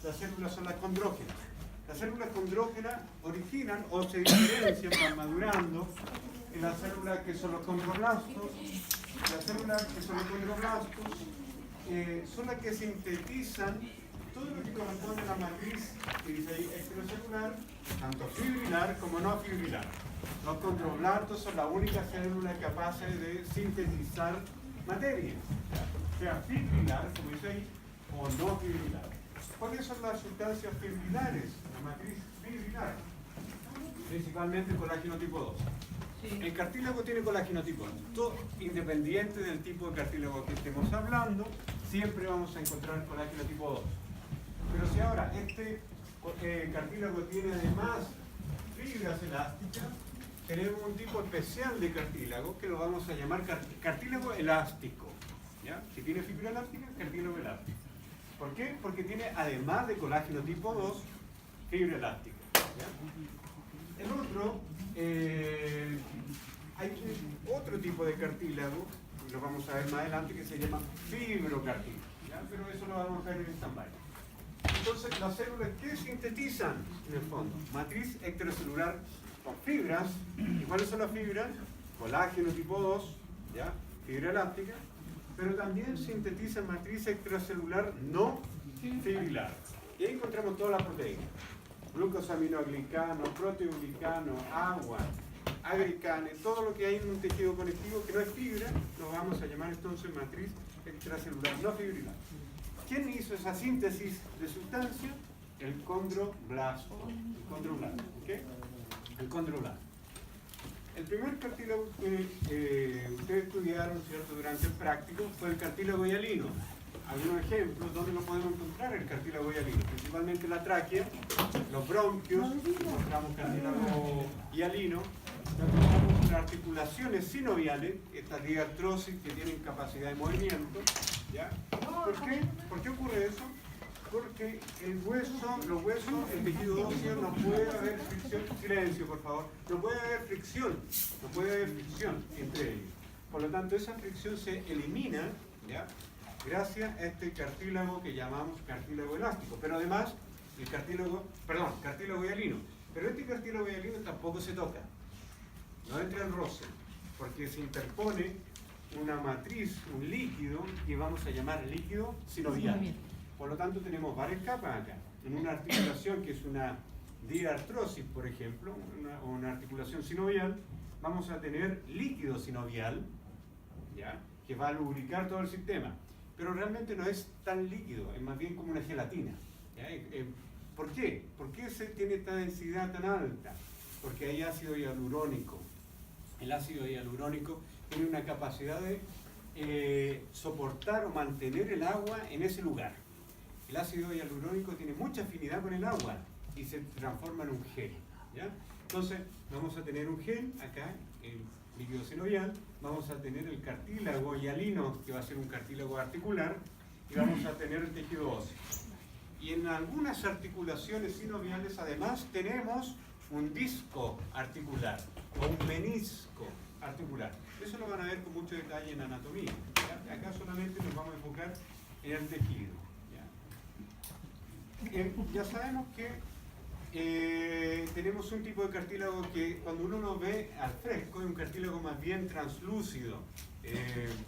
las células son las condrógenas. Las células condrógenas originan o se diferencian, van madurando en las células que son los condroblastos. Las células que son los condroblastos son las que sintetizan todo lo que corresponde a la matriz que dice ahí extracelular, tanto fibrilar como no fibrilar. Los condroblastos son la única célula capaz de sintetizar materia, sea fibrilar, como dice ahí, o no fibrilar. ¿Cuáles son las sustancias fibrilares? La matriz fibrilar, principalmente colágeno tipo 2. Sí. El cartílago tiene colágeno tipo 2. Independiente del tipo de cartílago que estemos hablando, siempre vamos a encontrar colágeno tipo 2. Pero si ahora este cartílago tiene además fibras elásticas, tenemos un tipo especial de cartílago que lo vamos a llamar cartílago elástico. ¿Ya? Si tiene fibra elástica, cartílago elástico. ¿Por qué? Porque tiene, además de colágeno tipo 2, fibra elástica. ¿Ya? El otro, hay otro tipo de cartílago, lo vamos a ver más adelante, que se llama fibrocartílago. ¿Ya? Pero eso lo vamos a ver en stand-by. Entonces, las células que sintetizan, en el fondo, matriz extracelular con fibras. ¿Y cuáles son las fibras? Colágeno tipo 2, ¿ya? Fibra elástica, pero también sintetizan matriz extracelular no fibrilar. Y ahí encontramos todas las proteínas: glucosaminoaglicano, proteoglicano, agua, agricanes, todo lo que hay en un tejido conectivo que no es fibra, lo vamos a llamar entonces matriz extracelular no fibrilar. ¿Quién hizo esa síntesis de sustancia? El condroblasto. El condroblasto, ¿ok? El condroblasto. El primer cartílago que ustedes estudiaron, ¿cierto?, durante el práctico fue el cartílago hialino. Algunos ejemplos, ¿dónde lo podemos encontrar el cartílago hialino? Principalmente la tráquea, los bronquios, encontramos cartílago hialino, encontramos las articulaciones sinoviales, estas diartrosis que tienen capacidad de movimiento. ¿Ya? ¿Por qué? ¿Por qué ocurre eso? Porque el hueso, los huesos, el tejido óseo, no puede haber fricción. Silencio, por favor. No puede haber fricción. No puede haber fricción entre ellos. Por lo tanto, esa fricción se elimina, ¿ya?, gracias a este cartílago que llamamos cartílago elástico. Pero además, el cartílago hialino. Pero este cartílago hialino tampoco se toca. No entra en roce, porque se interpone una matriz, un líquido, que vamos a llamar líquido sinovial. Por lo tanto, tenemos varias capas acá. En una articulación que es una diartrosis, por ejemplo, una articulación sinovial, vamos a tener líquido sinovial, ¿ya?, que va a lubricar todo el sistema. Pero realmente no es tan líquido, es más bien como una gelatina. ¿Ya? ¿Por qué? ¿Por qué se tiene esta densidad tan alta? Porque hay ácido hialurónico. El ácido hialurónico tiene una capacidad de soportar o mantener el agua en ese lugar. El ácido hialurónico tiene mucha afinidad con el agua y se transforma en un gel. ¿Ya? Entonces, vamos a tener un gel acá, el líquido sinovial, vamos a tener el cartílago hialino, que va a ser un cartílago articular, y vamos a tener el tejido óseo. Y en algunas articulaciones sinoviales, además, tenemos un disco articular o un menisco articular. Eso lo van a ver con mucho detalle en anatomía. ¿Ya? Acá solamente nos vamos a enfocar en el tejido. Ya sabemos que tenemos un tipo de cartílago que cuando uno lo ve al fresco es un cartílago más bien translúcido,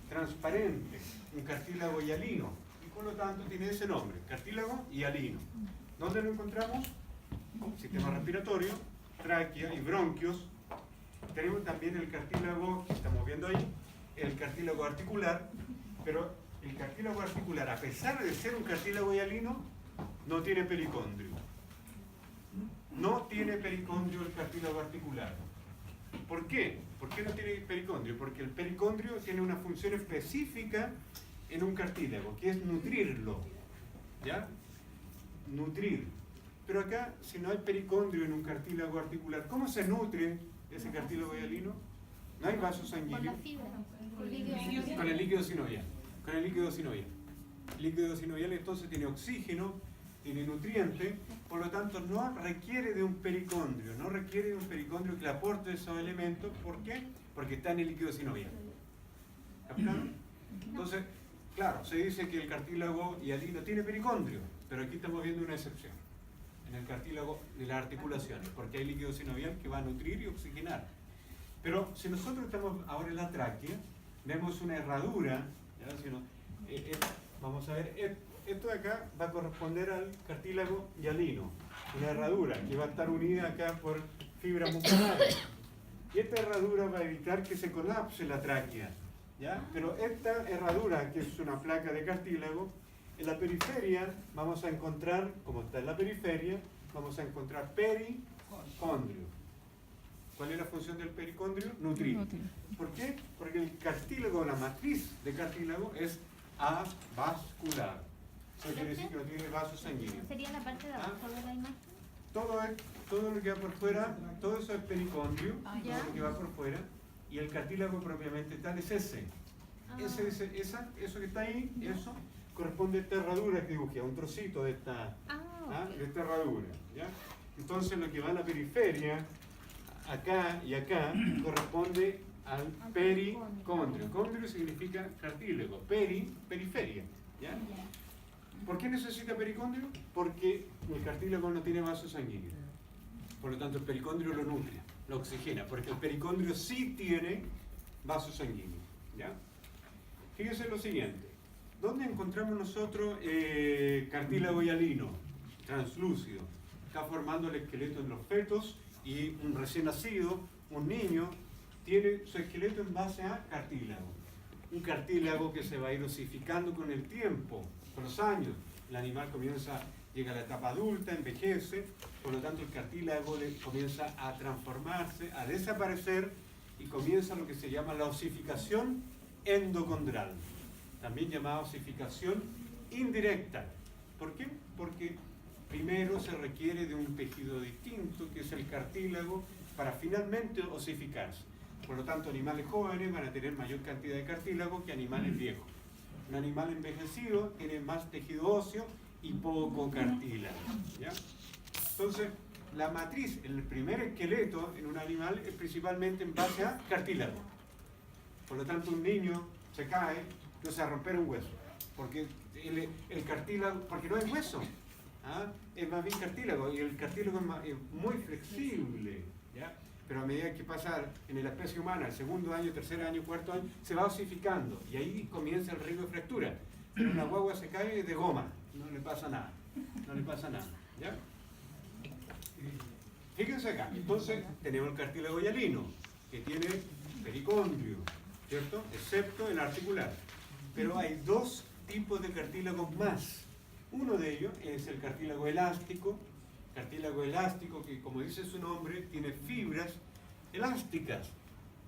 transparente, un cartílago hialino, y por lo tanto tiene ese nombre, cartílago hialino. ¿Dónde lo encontramos? Sistema respiratorio, tráquea y bronquios. Tenemos también el cartílago que estamos viendo ahí, el cartílago articular, pero el cartílago articular, a pesar de ser un cartílago hialino, no tiene pericondrio. No tiene pericondrio el cartílago articular. ¿Por qué? ¿Por qué no tiene pericondrio? Porque el pericondrio tiene una función específica en un cartílago, que es nutrirlo. ¿Ya? Nutrir. Pero acá, si no hay pericondrio en un cartílago articular, ¿cómo se nutre ese cartílago hialino? No hay vasos sanguíneos. Con el líquido sinovial. Con el líquido sinovial. El líquido sinovial entonces tiene oxígeno, tiene nutriente, por lo tanto no requiere de un pericondrio, no requiere de un pericondrio que le aporte esos elementos. ¿Por qué? Porque está en el líquido sinovial. ¿Captaron? Entonces, claro, se dice que el cartílago hialino tiene pericondrio. pero aquí estamos viendo una excepción, en el cartílago de las articulaciones, porque hay líquido sinovial que va a nutrir y oxigenar. Pero si nosotros estamos ahora en la tráquea, vemos una herradura, ¿ya? Si no, vamos a ver, esto de acá va a corresponder al cartílago hialino, una herradura que va a estar unida acá por fibras musculares. Y esta herradura va a evitar que se colapse la tráquea, ¿ya? Pero esta herradura, que es una placa de cartílago, en la periferia vamos a encontrar, como está en la periferia, vamos a encontrar pericondrio. ¿Cuál es la función del pericondrio? Nutrir. ¿Por qué? Porque el cartílago, la matriz de cartílago es avascular. Eso quiere decir que no tiene vasos sanguíneos. ¿Sería la parte de abajo de la imagen? Todo lo que va por fuera, todo eso es pericondrio, todo lo que va por fuera, y el cartílago propiamente tal es ese. Eso que está ahí, eso corresponde a esta herradura que dibujé, a un trocito de esta, de esta herradura, ¿ya? Entonces lo que va a la periferia, acá y acá, corresponde al pericondrio. Condrio significa cartílago, periferia, ¿ya? ¿Por qué necesita pericondrio? Porque el cartílago no tiene vasos sanguíneos. Por lo tanto, el pericondrio lo nutre, lo oxigena, porque el pericondrio sí tiene vasos sanguíneos, ¿ya? Fíjense lo siguiente. ¿Dónde encontramos nosotros cartílago hialino? Translúcido. Está formando el esqueleto en los fetos y un recién nacido, un niño, tiene su esqueleto en base a cartílago. Un cartílago que se va a ir osificando con el tiempo, con los años. El animal llega a la etapa adulta, envejece, por lo tanto el cartílago comienza a transformarse, a desaparecer y comienza lo que se llama la osificación endocondral, también llamada osificación indirecta. ¿Por qué? Porque primero se requiere de un tejido distinto, que es el cartílago, para finalmente osificarse. Por lo tanto, animales jóvenes van a tener mayor cantidad de cartílago que animales viejos. Un animal envejecido tiene más tejido óseo y poco cartílago, ¿ya? Entonces, la matriz, el primer esqueleto en un animal es principalmente en base a cartílago. Por lo tanto, un niño se cae, no se va a romper un hueso, porque el cartílago, porque no es hueso, es más bien cartílago, y el cartílago es muy flexible, ¿ya? Pero a medida que pasa en la especie humana, el segundo año, tercer año, cuarto año, se va osificando, y ahí comienza el riesgo de fractura. Pero una guagua se cae de goma, no le pasa nada, no le pasa nada, ¿ya? Fíjense acá, entonces tenemos el cartílago hialino, que tiene pericondrio, ¿cierto? Excepto el articular. Pero hay dos tipos de cartílagos más. Uno de ellos es el cartílago elástico que, como dice su nombre, tiene fibras elásticas.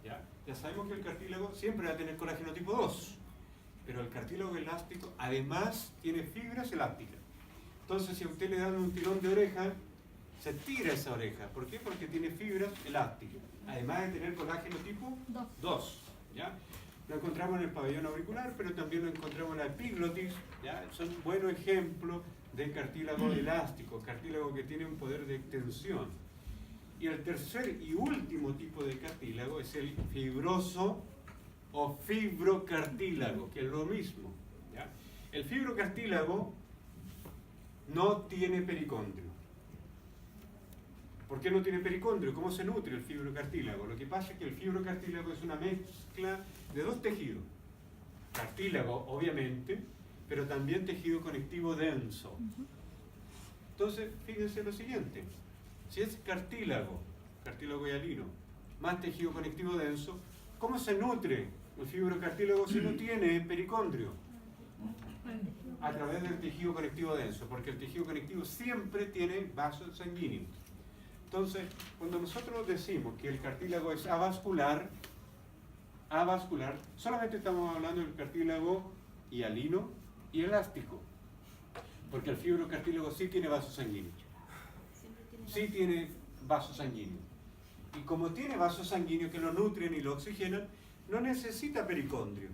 Ya sabemos que el cartílago siempre va a tener colágeno tipo 2, pero el cartílago elástico además tiene fibras elásticas. Entonces, si a usted le dan un tirón de oreja, se tira esa oreja. ¿Por qué? Porque tiene fibras elásticas, además de tener colágeno tipo 2. ¿Ya? Lo encontramos en el pabellón auricular, pero también lo encontramos en la epiglotis, ¿ya? Son buenos ejemplos de cartílago elástico, cartílago que tiene un poder de extensión. Y el tercer y último tipo de cartílago es el fibroso o fibrocartílago, que es lo mismo, ¿ya? El fibrocartílago no tiene pericondrio. ¿Por qué no tiene pericondrio? ¿Cómo se nutre el fibrocartílago? Lo que pasa es que el fibrocartílago es una mezcla de dos tejidos. Cartílago, obviamente, pero también tejido conectivo denso. Entonces, fíjense lo siguiente. Si es cartílago hialino, más tejido conectivo denso, ¿cómo se nutre el fibrocartílago si no tiene pericondrio? A través del tejido conectivo denso, porque el tejido conectivo siempre tiene vasos sanguíneos. Entonces, cuando nosotros decimos que el cartílago es avascular, solamente estamos hablando del cartílago hialino y elástico, porque el fibrocartílago sí tiene vasos sanguíneos. Sí tiene vasos sanguíneos. Y como tiene vasos sanguíneos que lo nutren y lo oxigenan, no necesita pericondrio.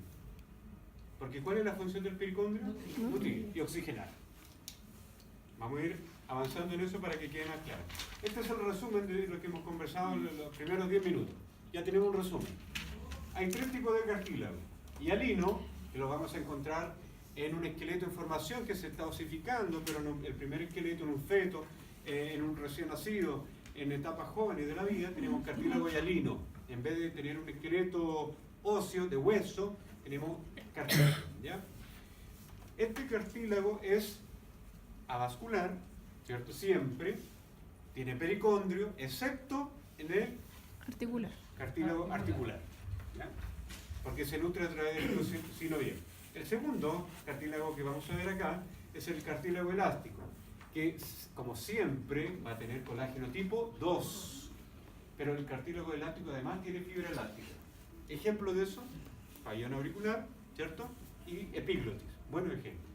Porque ¿cuál es la función del pericondrio? Nutrir y oxigenar. Vamos a ir avanzando en eso para que quede más claro. Este es el resumen de lo que hemos conversado en los primeros 10 minutos. Ya tenemos un resumen. Hay tres tipos de cartílago. Hialino, que lo vamos a encontrar en un esqueleto en formación que se está osificando, pero en el primer esqueleto, en un feto, en un recién nacido, en etapas jóvenes de la vida, tenemos cartílago hialino. En vez de tener un esqueleto óseo de hueso, tenemos cartílago, ¿ya? Este cartílago es avascular, ¿cierto? Siempre tiene pericondrio, excepto en el Articular. cartílago articular, ¿ya? Porque se nutre a través del sinovial. El segundo cartílago que vamos a ver acá es el cartílago elástico, que como siempre va a tener colágeno tipo 2, pero el cartílago elástico además tiene fibra elástica. Ejemplo de eso, pabellón auricular, ¿cierto? Y epiglotis, buenos ejemplos.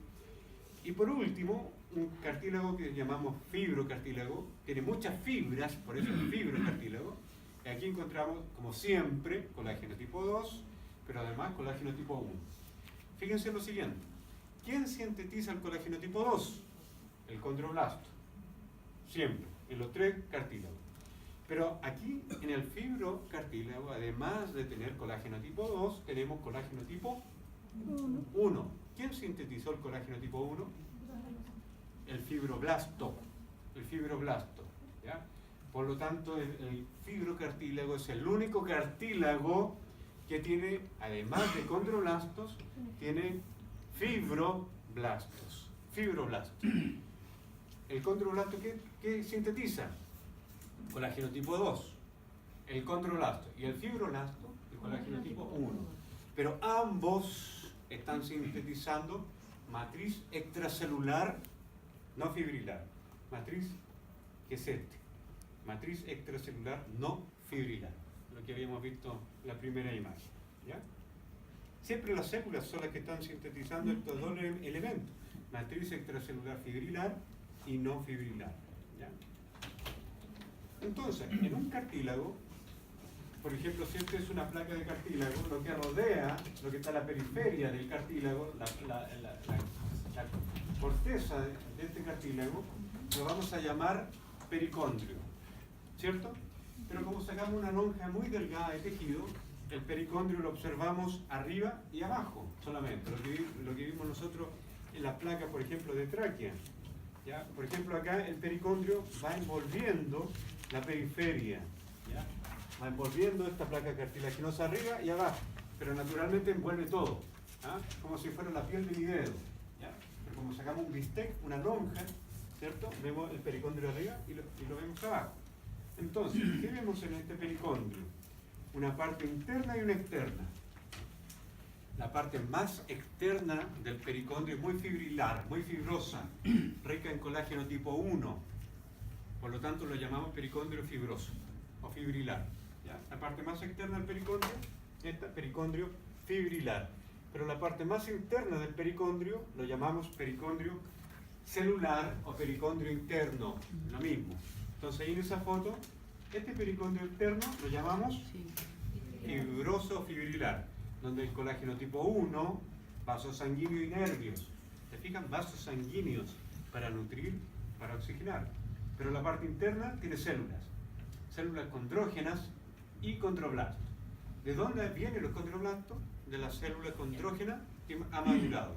Y por último, un cartílago que llamamos fibrocartílago, tiene muchas fibras, por eso es fibrocartílago. Y aquí encontramos, como siempre, colágeno tipo 2, pero además colágeno tipo 1. Fíjense lo siguiente, ¿quién sintetiza el colágeno tipo 2? El condroblasto, siempre, en los tres cartílagos. Pero aquí, en el fibrocartílago, además de tener colágeno tipo 2, tenemos colágeno tipo 1. ¿Quién sintetizó el colágeno tipo 1? El fibroblasto. El fibroblasto, ¿ya? Por lo tanto, el fibrocartílago es el único cartílago que tiene, además de condroblastos, tiene fibroblastos. Fibroblastos. El condroblasto, ¿qué sintetiza? Colágeno tipo 2. El condroblasto y el fibroblasto, el colágeno tipo 1. Pero ambos están sintetizando matriz extracelular no fibrilar. Matriz, que es este. Matriz extracelular no fibrilar. Lo que habíamos visto en la primera imagen, ¿ya? Siempre las células son las que están sintetizando estos dos elementos. Matriz extracelular fibrilar y no fibrilar, ¿ya? Entonces, en un cartílago, por ejemplo, si esta es una placa de cartílago, lo que rodea, lo que está a la periferia del cartílago, la corteza de este cartílago, lo vamos a llamar pericondrio, ¿cierto? Pero como sacamos una lonja muy delgada de tejido, el pericondrio lo observamos arriba y abajo solamente, lo que vimos nosotros en la placa, por ejemplo, de tráquea, ¿ya? Por ejemplo, acá el pericondrio va envolviendo la periferia, ¿ya? Va envolviendo esta placa cartilaginosa arriba y abajo, pero naturalmente envuelve todo, ¿ah? Como si fuera la piel de mi dedo, ¿ya? Pero como sacamos un bistec, una lonja, ¿cierto? Vemos el pericondrio arriba y lo vemos abajo. Entonces, ¿qué vemos en este pericondrio? Una parte interna y una externa. La parte más externa del pericondrio es muy fibrilar, muy fibrosa, rica en colágeno tipo 1. Por lo tanto, lo llamamos pericondrio fibroso o fibrilar, ¿ya? La parte más externa del pericondrio, esta pericondrio fibrilar. Pero la parte más interna del pericondrio lo llamamos pericondrio celular o pericondrio interno, lo mismo. Entonces ahí en esa foto, este pericondrio interno lo llamamos fibroso fibrilar, donde el colágeno tipo 1, vasos sanguíneos y nervios. ¿Se fijan? Vasos sanguíneos para nutrir, para oxigenar. Pero la parte interna tiene células condrógenas y condroblastos. ¿De dónde vienen los condroblastos? De las células condrógenas que ha madurado,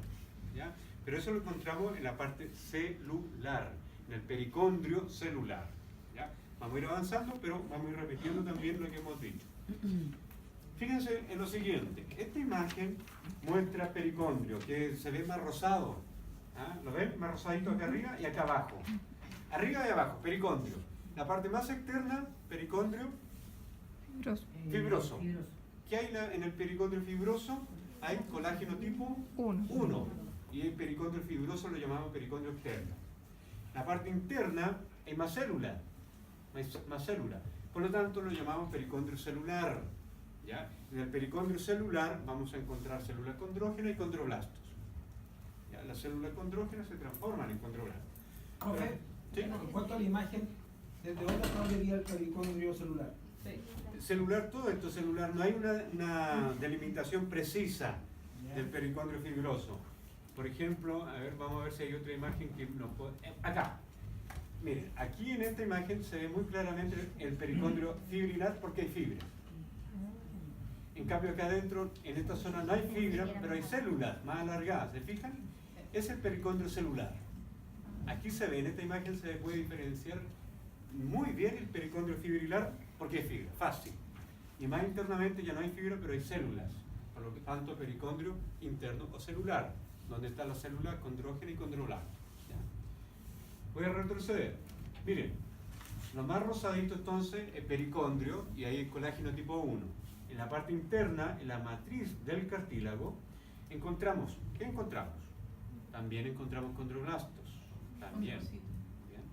¿ya? Pero eso lo encontramos en la parte celular, en el pericondrio celular, ¿ya? Vamos a ir avanzando, pero vamos a ir repitiendo también lo que hemos dicho. Fíjense en lo siguiente, esta imagen muestra pericondrio, que se ve más rosado, ¿ah? ¿Lo ven? Más rosadito acá arriba y acá abajo. Arriba y abajo, pericondrio. La parte más externa, pericondrio fibroso. ¿Qué hay en el pericondrio fibroso? Hay colágeno tipo 1. Y el pericondrio fibroso lo llamamos pericondrio externo. La parte interna hay más célula. Por lo tanto, lo llamamos pericondrio celular, ¿ya? En el pericondrio celular vamos a encontrar células condrógenas y condroblastos, ¿ya? Las células condrógenas se transforman en condroblastos. Profe, ¿sí? En cuanto a la imagen, ¿desde dónde hasta dónde iría el pericondrio celular? Celular, todo esto celular, no hay una delimitación precisa del pericondrio fibroso. Por ejemplo, a ver, vamos a ver si hay otra imagen que nos puede... Acá. Miren, aquí en esta imagen se ve muy claramente el pericondrio fibrilar porque hay fibra. En cambio acá adentro, en esta zona no hay fibra, pero hay células más alargadas, ¿se fijan? es el pericondrio celular. Aquí se ve, en esta imagen se puede diferenciar muy bien el pericondrio fibrilar porque es fibra, fácil. Y más internamente ya no hay fibra, pero hay células. Por lo tanto, pericondrio interno o celular, donde está la célula condrógena y condroblasta. Voy a retroceder. Miren, lo más rosadito entonces es pericondrio y ahí el colágeno tipo 1. En la parte interna, en la matriz del cartílago, encontramos, ¿qué encontramos? También encontramos condroblastos, también. ¿Bien?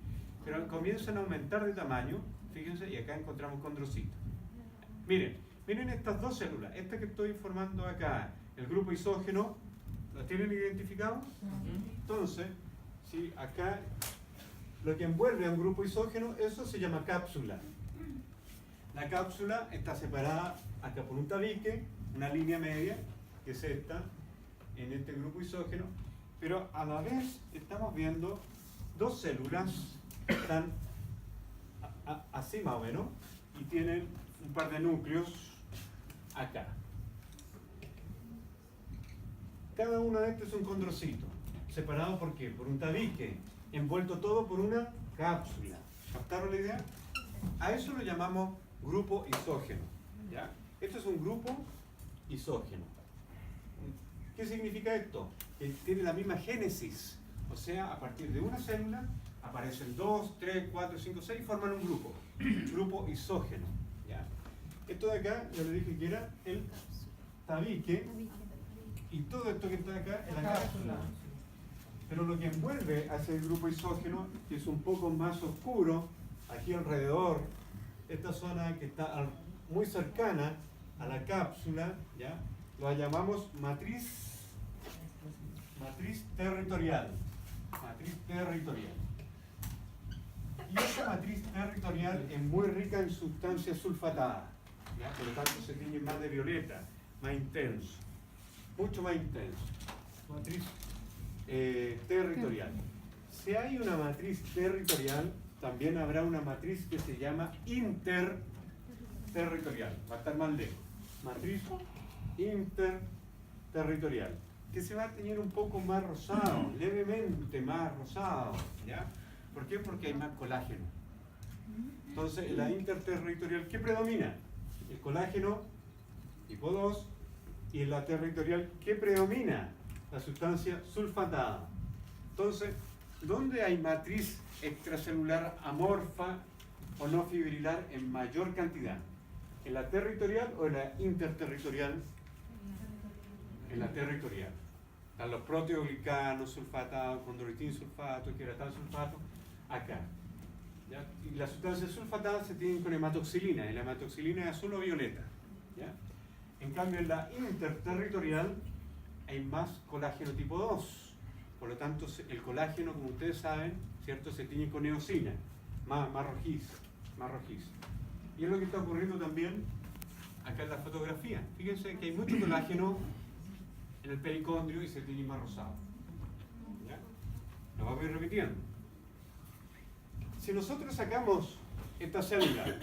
Pero comienzan a aumentar de tamaño, fíjense, y acá encontramos condrocitos. Miren estas dos células, esta que estoy formando acá, el grupo isógeno, ¿lo tienen identificado? Entonces, si acá lo que envuelve a un grupo isógeno, eso se llama cápsula. La cápsula está separada acá por un tabique, una línea media, que es esta, en este grupo isógeno, pero a la vez estamos viendo dos células que están así más o menos y tienen un par de núcleos acá. Cada uno de estos es un condrocito, separado ¿por qué? Por un tabique, envuelto todo por una cápsula. ¿Captaron la idea? A eso lo llamamos grupo isógeno. ¿Ya? Esto es un grupo isógeno. ¿Qué significa esto? Que tiene la misma génesis. O sea, a partir de una célula aparecen 2, 3, 4, 5, 6 y forman un grupo. Grupo isógeno. ¿Ya? Esto de acá, yo le dije que era el tabique. Y todo esto que está acá es la cápsula. Pero lo que envuelve a ese grupo isógeno, que es un poco más oscuro, aquí alrededor, esta zona que está muy cercana a la cápsula, ¿ya? La llamamos matriz territorial. Matriz territorial. Y esta matriz territorial es muy rica en sustancias sulfatadas, ¿ya? Por lo tanto se tiñe más de violeta, más intenso, mucho más intenso. Matriz territorial. Si hay una matriz territorial, también habrá una matriz que se llama interterritorial. Va a estar más lejos. Matriz interterritorial. Que se va a tener un poco más rosado, levemente más rosado. ¿Ya? ¿Por qué? Porque hay más colágeno. Entonces, en la interterritorial, ¿qué predomina? El colágeno tipo 2. Y en la territorial, ¿qué predomina? La sustancia sulfatada. Entonces, ¿dónde hay matriz extracelular amorfa o no fibrilar en mayor cantidad? ¿En la territorial o en la interterritorial? En la territorial. Están los proteoglicanos sulfatados, condroitin sulfato, queratal sulfato, acá. ¿Ya? Y las sustancias sulfatadas se tienen con hematoxilina, y la hematoxilina es azul o violeta. ¿Ya? En cambio, en la interterritorial hay más colágeno tipo 2. Por lo tanto, el colágeno, como ustedes saben, ¿cierto? Se tiñe con eosina, más rojizo, más rojizo. Y es lo que está ocurriendo también acá en la fotografía. Fíjense que hay mucho colágeno en el pericondrio y se tiñe más rosado. ¿Ya? Lo vamos a ir repitiendo. Si nosotros sacamos esta célula,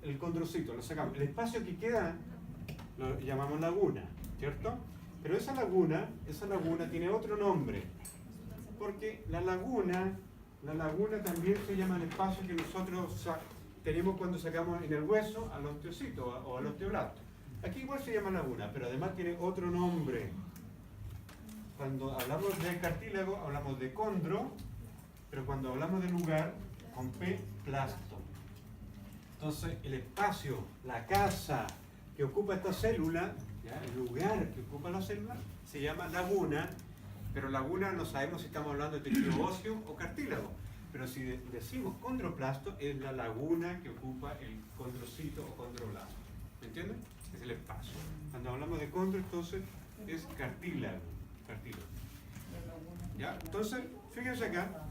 el condrocito, lo sacamos, el espacio que queda lo llamamos laguna, ¿cierto? Pero esa laguna tiene otro nombre, porque la laguna también se llama el espacio que nosotros tenemos cuando sacamos en el hueso al osteocito o al osteoblasto. Aquí igual se llama laguna, pero además tiene otro nombre. Cuando hablamos de cartílago hablamos de condro, pero cuando hablamos de lugar, con P, plasto. Entonces el espacio, la casa que ocupa esta célula, ¿ya? El lugar que ocupa la célula, se llama laguna, pero laguna no sabemos si estamos hablando de tejido óseo o cartílago. Pero si decimos condroplasto, es la laguna que ocupa el condrocito o condroblasto. ¿Me entienden? Es el espacio. Cuando hablamos de condro, entonces es cartílago. ¿Ya? Entonces, fíjense acá,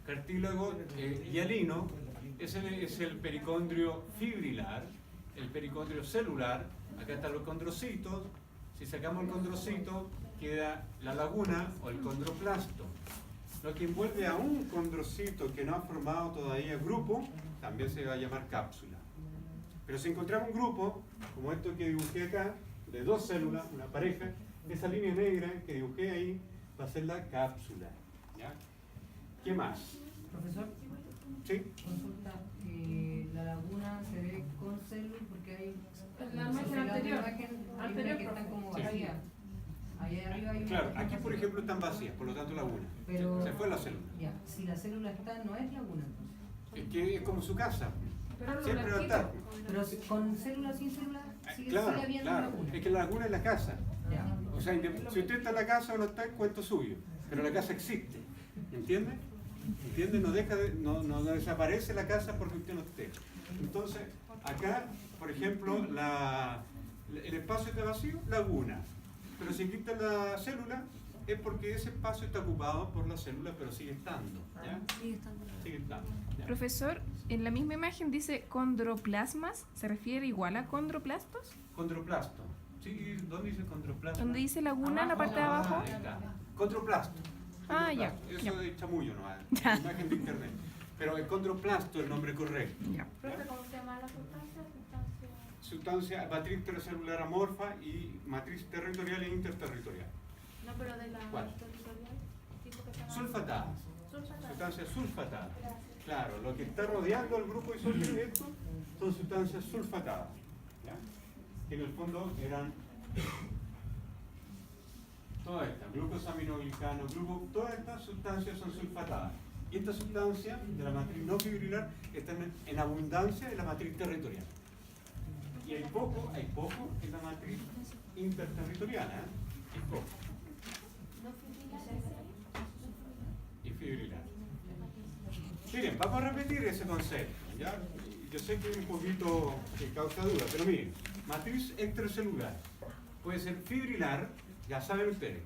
cartílago hialino es el pericondrio fibrilar, el pericondrio celular. Acá están los condrocitos. Si sacamos el condrocito, queda la laguna o el condroplasto. Lo que envuelve a un condrocito que no ha formado todavía grupo, también se va a llamar cápsula. Pero si encontramos un grupo, como esto que dibujé acá, de dos células, una pareja, esa línea negra que dibujé ahí, va a ser la cápsula. ¿Ya? ¿Qué más? Profesor, ¿Sí? consulta, la laguna se ve con células porque hay La imagen anterior, hay una que están como Sí. vacías. Ahí arriba hay una Claro, que está aquí por vacía. ejemplo están vacías, por lo tanto laguna. Pero, Se fue la célula. ya, si la célula está, no es laguna entonces. Es que es como su casa. Pero lo Siempre va a estar. Pero con célula sin célula sigue Claro, habiendo claro. laguna. Es que la laguna es la casa. Ya. O sea, si usted está en la casa o no está, es cuento suyo. Pero la casa existe. ¿Entiende? ¿Entiende? No desaparece la casa porque usted no esté. Entonces, acá, por ejemplo, el espacio está vacío, laguna. Pero si quita la célula, es porque ese espacio está ocupado por la célula, pero sigue estando. ¿Ya? Sigue estando. ¿Ya? Profesor, en la misma imagen dice condroplasmas, ¿se refiere igual a condroplastos? Condroplasto. Sí, ¿dónde dice condroplasto? Donde dice laguna en la parte de abajo. Ahí está. Condroplasto. Ah, ya, Condroplasto. ya. Eso de chamullo, ¿no? Ya. Imagen de internet. Pero el condroplasto es el nombre correcto. Ya. Profe, ¿cómo se llama la sustancia? Sustancia, matriz intercelular amorfa y matriz territorial e interterritorial. No, pero de la ¿Cuál? territorial, tipo que se llama... Sulfatada. Sulfatada. Sustancias sulfatadas. Claro, lo que está rodeando al grupo isógeno esto son sustancias sulfatadas. ¿Ya? Que en el fondo eran todas estas, glucosaminoglicanos, todas estas sustancias son sulfatadas. Y estas sustancias de la matriz no fibrilar están en abundancia en la matriz territorial. Y hay poco en la matriz interterritorial, ¿eh? Hay poco. Y fibrilar. Miren, vamos a repetir ese concepto. ¿Ya? Yo sé que es un poquito que causa duda, pero miren, matriz extracelular puede ser fibrilar, ya saben ustedes,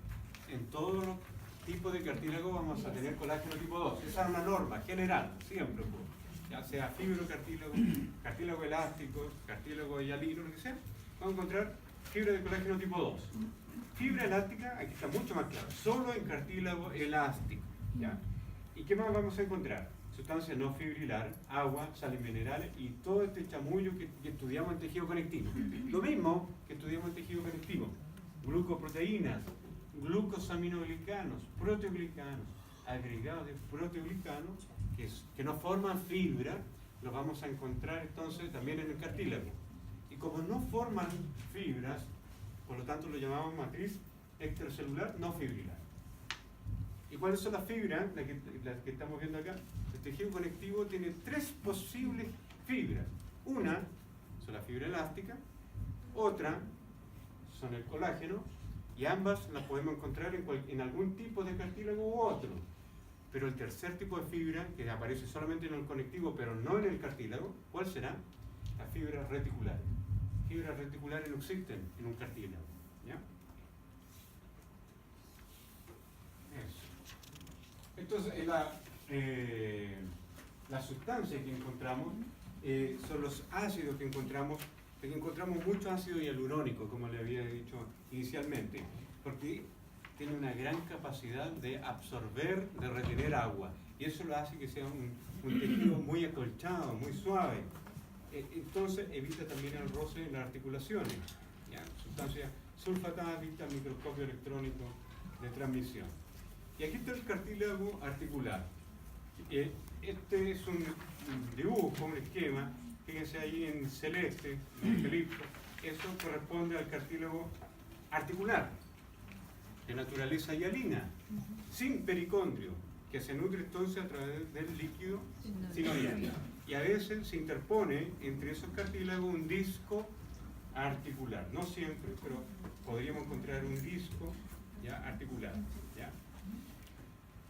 en todos los tipos de cartílago vamos a tener colágeno tipo 2. Esa es una norma general, siempre, pues. Ya sea fibrocartílago, cartílago elástico, cartílago hialino, lo que sea, vamos a encontrar fibra de colágeno tipo 2. Fibra elástica, aquí está mucho más claro, solo en cartílago elástico. ¿Ya? ¿Y qué más vamos a encontrar? Sustancia no fibrilar, agua, sales minerales y todo este chamullo que estudiamos en tejido conectivo. Lo mismo que estudiamos en tejido conectivo. Glucoproteínas, glucosaminoglicanos, proteoglicanos, agregados de proteoglicanos que no forman fibra, los vamos a encontrar entonces también en el cartílago. Y como no forman fibras, por lo tanto lo llamamos matriz extracelular no fibrilar. ¿Y cuáles son las fibras? Las que estamos viendo acá. El tejido conectivo tiene 3 posibles fibras. Una son la fibra elástica, otra son el colágeno, y ambas las podemos encontrar en algún tipo de cartílago u otro. Pero el tercer tipo de fibra, que aparece solamente en el conectivo, pero no en el cartílago, ¿cuál será? Las fibras reticulares. Fibras reticulares no existen en un cartílago. ¿Ya? Eso. Entonces, la sustancia que encontramos son los ácidos que encontramos mucho ácido hialurónico, como le había dicho inicialmente, porque tiene una gran capacidad de absorber, de retener agua, y eso lo hace que sea un tejido muy acolchado, muy suave. Entonces evita también el roce en las articulaciones. ¿Ya? Sustancia sulfatada vista al microscopio electrónico de transmisión. Y aquí está el cartílago articular. Este es un dibujo, un esquema, fíjense ahí en celeste, en el elipso, eso corresponde al cartílago articular, de naturaleza hialina, sin pericondrio, que se nutre entonces a través del líquido sinovial. Y a veces se interpone entre esos cartílagos un disco articular, no siempre, pero podríamos encontrar un disco ya articular. ¿Ya?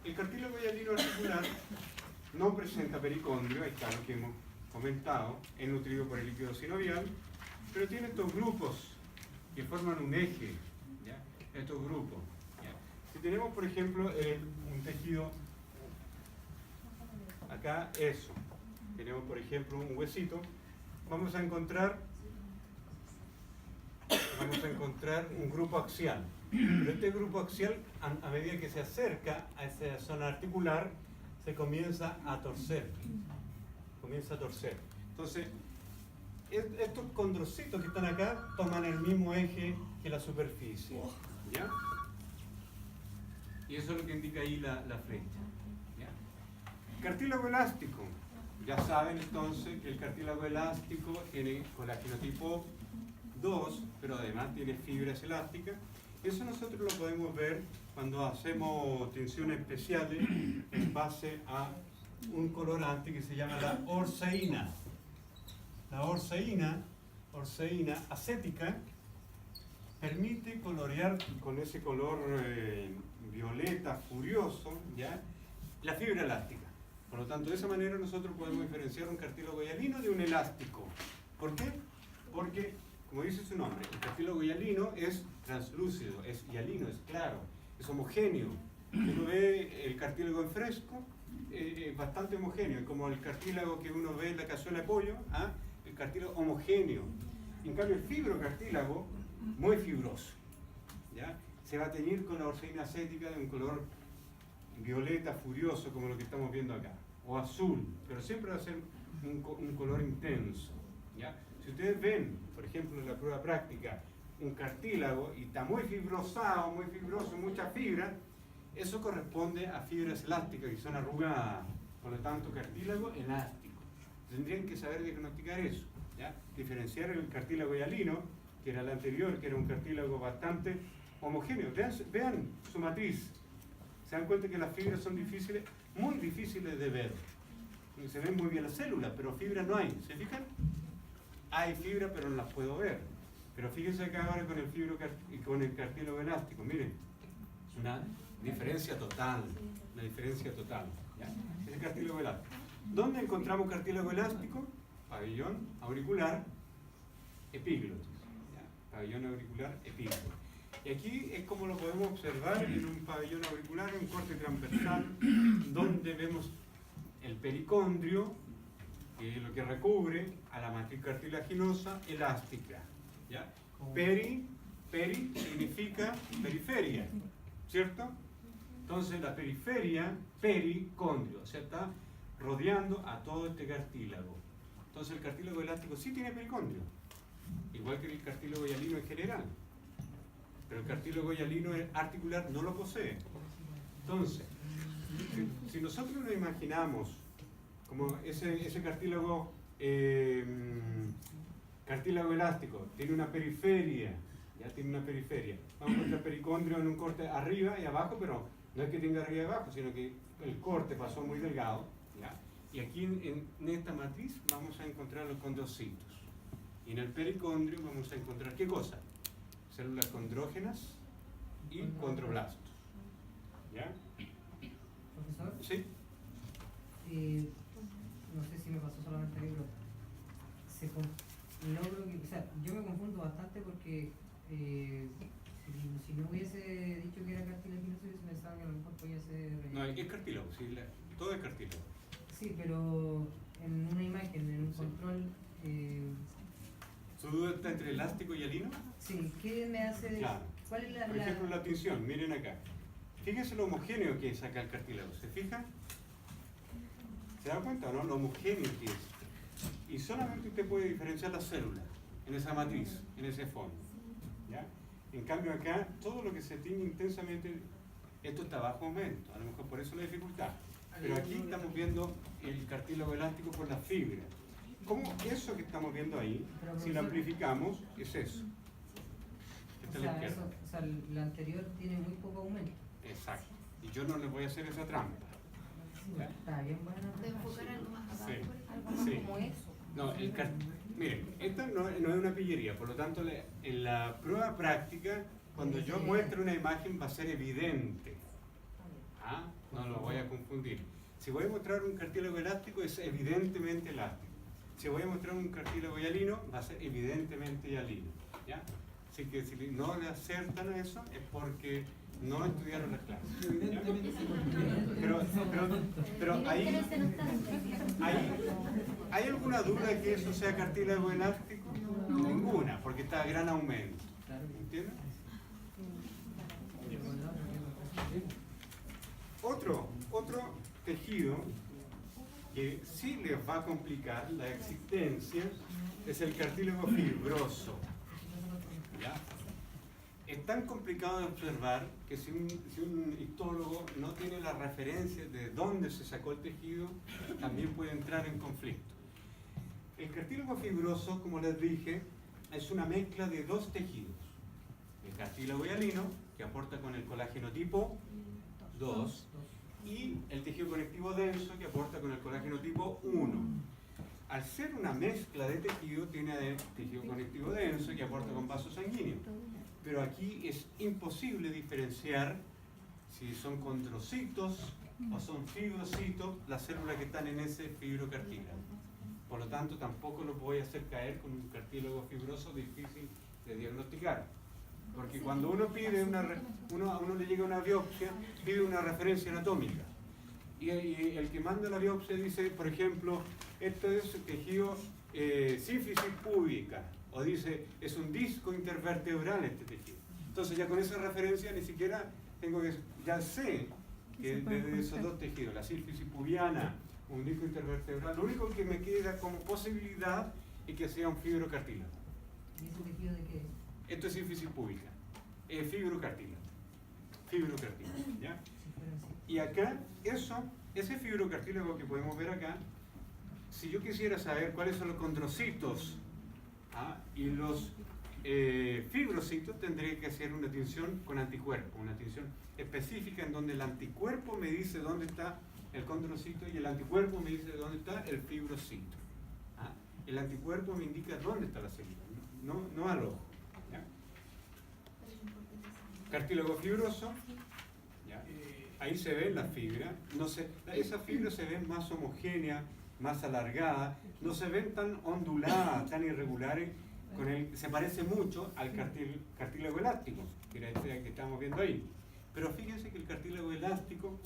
El cartílago hialino articular no presenta pericondrio, ahí está lo que hemos comentado, es nutrido por el líquido sinovial, pero tiene estos grupos que forman un eje, ¿ya? Estos grupos. ¿Ya? Si tenemos, por ejemplo, un tejido, acá eso, tenemos, por ejemplo, un huesito, vamos a encontrar un grupo axial. Pero este grupo axial, a medida que se acerca a esa zona articular, se comienza a torcer. Entonces, estos condrocitos que están acá toman el mismo eje que la superficie. ¿Ya? Y eso es lo que indica ahí la flecha. ¿Ya? Cartílago elástico. Ya saben entonces que el cartílago elástico tiene colágeno tipo 2, pero además tiene fibras elásticas. Eso nosotros lo podemos ver cuando hacemos tensiones especiales en base a un colorante que se llama la orceína. La orceína acética, permite colorear con ese color violeta furioso, ¿ya?, la fibra elástica. Por lo tanto, de esa manera nosotros podemos diferenciar un cartílago hialino de un elástico. ¿Por qué? Porque, como dice su nombre, el cartílago hialino es translúcido, es hialino, es claro, es homogéneo. Uno ve el cartílago en fresco, es bastante homogéneo, como el cartílago que uno ve en la cazuela de pollo, ¿ah?, el cartílago homogéneo. En cambio, el fibrocartílago, muy fibroso, ¿ya?, se va a teñir con la orceína acética de un color violeta furioso, como lo que estamos viendo acá, o azul, pero siempre va a ser un color intenso, ¿ya? Si ustedes ven, por ejemplo, en la prueba práctica, un cartílago y está muy fibrosado, muy fibroso, mucha fibra, eso corresponde a fibras elásticas que son arrugadas, por lo tanto, cartílago elástico. Tendrían que saber diagnosticar eso, ¿ya? Diferenciar el cartílago hialino, que era el anterior, que era un cartílago bastante homogéneo. Vean su matriz. Se dan cuenta que las fibras son difíciles, muy difíciles de ver. Se ven muy bien las células, pero fibras no hay. ¿Se fijan? Hay fibras, pero no las puedo ver. Pero fíjense acá ahora con el cartílago elástico. Miren, es una diferencia total. Una diferencia total. ¿Ya? Es el cartílago elástico. ¿Dónde encontramos cartílago elástico? Pabellón auricular, epíglotis. ¿Ya? Pabellón auricular, epíglotis. Y aquí es como lo podemos observar en un pabellón auricular, un corte transversal, donde vemos el pericondrio, que es lo que recubre a la matriz cartilaginosa elástica. ¿Ya? Peri significa periferia, ¿cierto? Entonces la periferia, pericondrio, o sea, está rodeando a todo este cartílago. Entonces el cartílago elástico sí tiene pericondrio, igual que el cartílago hialino en general. Pero el cartílago hialino articular no lo posee. Entonces, si nosotros nos imaginamos como ese cartílago elástico tiene una periferia, ya tiene una periferia. Vamos a encontrar pericondrio en un corte arriba y abajo, pero no es que tenga arriba y abajo, sino que el corte pasó muy delgado, ¿ya? Y aquí en esta matriz vamos a encontrar los condrocitos. Y en el pericondrio vamos a encontrar, ¿qué cosa? Células condrógenas y condroblastos. ¿Ya? Profesor, ¿Sí? no sé si me pasó solamente a mí, pero logro que, o sea, yo me confundo bastante porque si no hubiese dicho que era cartilaginoso, hubiese pensado que a lo mejor podía ser... No, es cartílago, sí, todo es cartílago. Sí, pero en una imagen, en un Sí. control... ¿Su duda está entre elástico y hialino? sí, ¿qué me hace...? Claro. ¿Cuál es Por ejemplo, la tinción, miren acá. Fíjense lo homogéneo que es acá el cartílago, ¿se fijan? ¿Se dan cuenta o no? Lo homogéneo que es. Y solamente usted puede diferenciar las células en esa matriz, en ese fondo. ¿Ya? En cambio acá, todo lo que se tiñe intensamente, esto está bajo aumento, a lo mejor por eso la dificultad. Pero aquí estamos viendo el cartílago elástico por las fibras. ¿Cómo eso que estamos viendo ahí, si lo amplificamos, es eso? Esta es la izquierda. o sea, la anterior tiene muy poco aumento. Exacto. Y yo no les voy a hacer esa trampa. ¿Ya? Está bien buena. De enfocar algo más abajo, Sí. algo más Sí. como eso. No, miren, esta no es una pillería, por lo tanto en la prueba práctica, cuando yo muestre una imagen va a ser evidente. ¿Ah? No lo voy a confundir. Si voy a mostrar un cartílago elástico es evidentemente elástico. Si voy a mostrar un cartílago hialino va a ser evidentemente hialino. ¿Ya? Así que si no le acertan a eso es porque no estudiaron las clases. ¿Ya? Evidentemente se convierte. Pero ¿hay alguna duda de que eso sea cartílago elástico? Ninguna, porque está a gran aumento. ¿Entienden? Otro tejido que sí les va a complicar la existencia es el cartílago fibroso. ¿Ya? Es tan complicado de observar que si un histólogo no tiene la referencia de dónde se sacó el tejido, también puede entrar en conflicto. El cartílago fibroso, como les dije, es una mezcla de dos tejidos. El cartílago hialino, que aporta con el colágeno tipo 2, y el tejido conectivo denso, que aporta con el colágeno tipo 1. Al ser una mezcla de tejido, tiene el tejido conectivo denso, que aporta con vaso sanguíneo. Pero aquí es imposible diferenciar si son condrocitos o son fibrocitos las células que están en ese fibrocartílago. Por lo tanto, tampoco lo voy a hacer caer con un cartílago fibroso difícil de diagnosticar. Porque cuando uno pide a uno le llega una biopsia, pide una referencia anatómica. Y el que manda la biopsia dice, por ejemplo, esto es tejido sínfisis púbica. O dice, es un disco intervertebral este tejido. Entonces ya con esa referencia ni siquiera tengo que, ya sé que de esos dos tejidos, la sínfisis pubiana, un disco intervertebral, lo único que me queda como posibilidad es que sea un fibrocartílago. ¿Y ese tejido de qué? Esto es sínfisis púbica, es fibrocartílago. Fibrocartílago, ¿ya? Si fuera así. Y acá, ese fibrocartílago que podemos ver acá, si yo quisiera saber cuáles son los condrocitos y los fibrocitos, tendría que hacer una tinción con anticuerpo, una tinción específica en donde el anticuerpo me dice dónde está el condrocito y el anticuerpo me dice dónde está el fibrocito. El anticuerpo me indica dónde está la célula, no al ojo. ¿Ya? Cartílago fibroso, ¿ya? Ahí se ve la fibra, esa fibra se ve más homogénea, más alargada, no se ven tan onduladas, tan irregulares, se parece mucho al cartílago elástico, que era este que estamos viendo ahí. Pero fíjense que el cartílago elástico,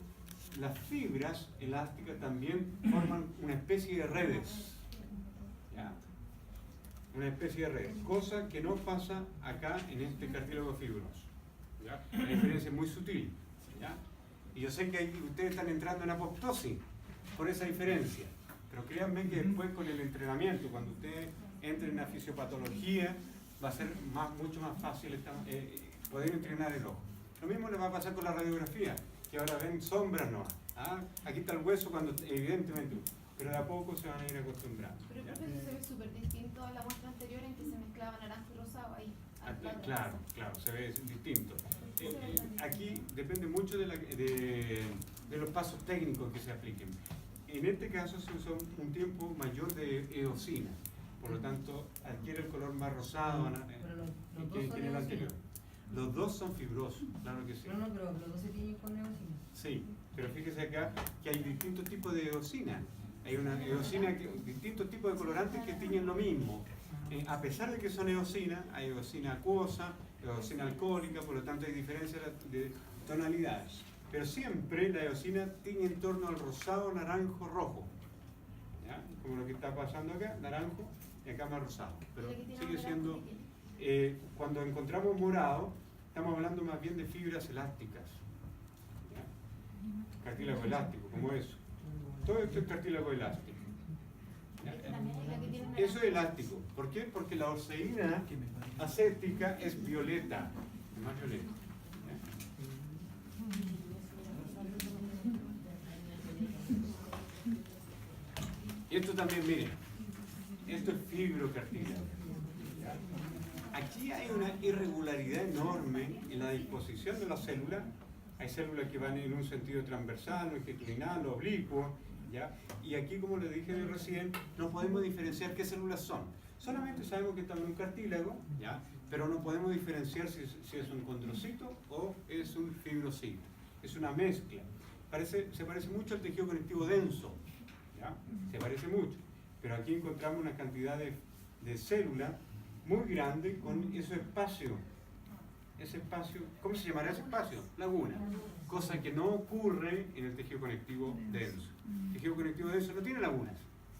las fibras elásticas también forman una especie de redes, ¿ya? Una especie de redes, cosa que no pasa acá en este cartílago fibroso, ¿ya? La diferencia es muy sutil, ¿ya? Y yo sé que ahí ustedes están entrando en apoptosis por esa diferencia. Pero créanme que después con el entrenamiento, cuando ustedes entren en la fisiopatología, va a ser mucho más fácil poder entrenar el ojo. Lo mismo les va a pasar con la radiografía, que ahora ven sombras, ¿no? Aquí está el hueso cuando evidentemente, pero de a poco se van a ir acostumbrando. Pero el profe, eso se ve súper distinto a la muestra anterior en que se mezclaba naranjo y rosado ahí. Claro, se ve distinto. Aquí depende mucho de los pasos técnicos que se apliquen. En este caso se usa un tiempo mayor de eosina, por lo tanto adquiere el color más rosado que en el anterior. Los dos son fibrosos, claro que sí. No, pero los dos se tiñen con eosina. Sí, pero fíjese acá que hay distintos tipos de eosina. Hay una eosina, distintos tipos de colorantes que tiñen lo mismo. A pesar de que son eosina, hay eosina acuosa, eosina alcohólica, por lo tanto hay diferencias de tonalidades. Pero siempre la eosina tiñe en torno al rosado, naranjo, rojo. ¿Ya? Como lo que está pasando acá, naranjo y acá más rosado. Pero sigue siendo, cuando encontramos morado, estamos hablando más bien de fibras elásticas. ¿Ya? Cartílago elástico, como eso. Todo esto es cartílago elástico. ¿Ya? Eso es elástico. ¿Por qué? Porque la orseína acética es violeta, más violeta. Y esto también, miren, esto es fibrocartílago. Aquí hay una irregularidad enorme en la disposición de las células. Hay células que van en un sentido transversal, longitudinal, oblicuo, ¿ya? Y aquí, como les dije recién, no podemos diferenciar qué células son. Solamente sabemos que están en un cartílago, ¿ya? Pero no podemos diferenciar si es un condrocito o es un fibrocito. Es una mezcla. Se parece mucho al tejido conectivo denso, ¿ya? Se parece mucho. Pero aquí encontramos una cantidad de células muy grande con ese espacio. Ese espacio, ¿cómo se llamará ese espacio? Laguna. Cosa que no ocurre en el tejido conectivo denso. El tejido conectivo denso no tiene lagunas,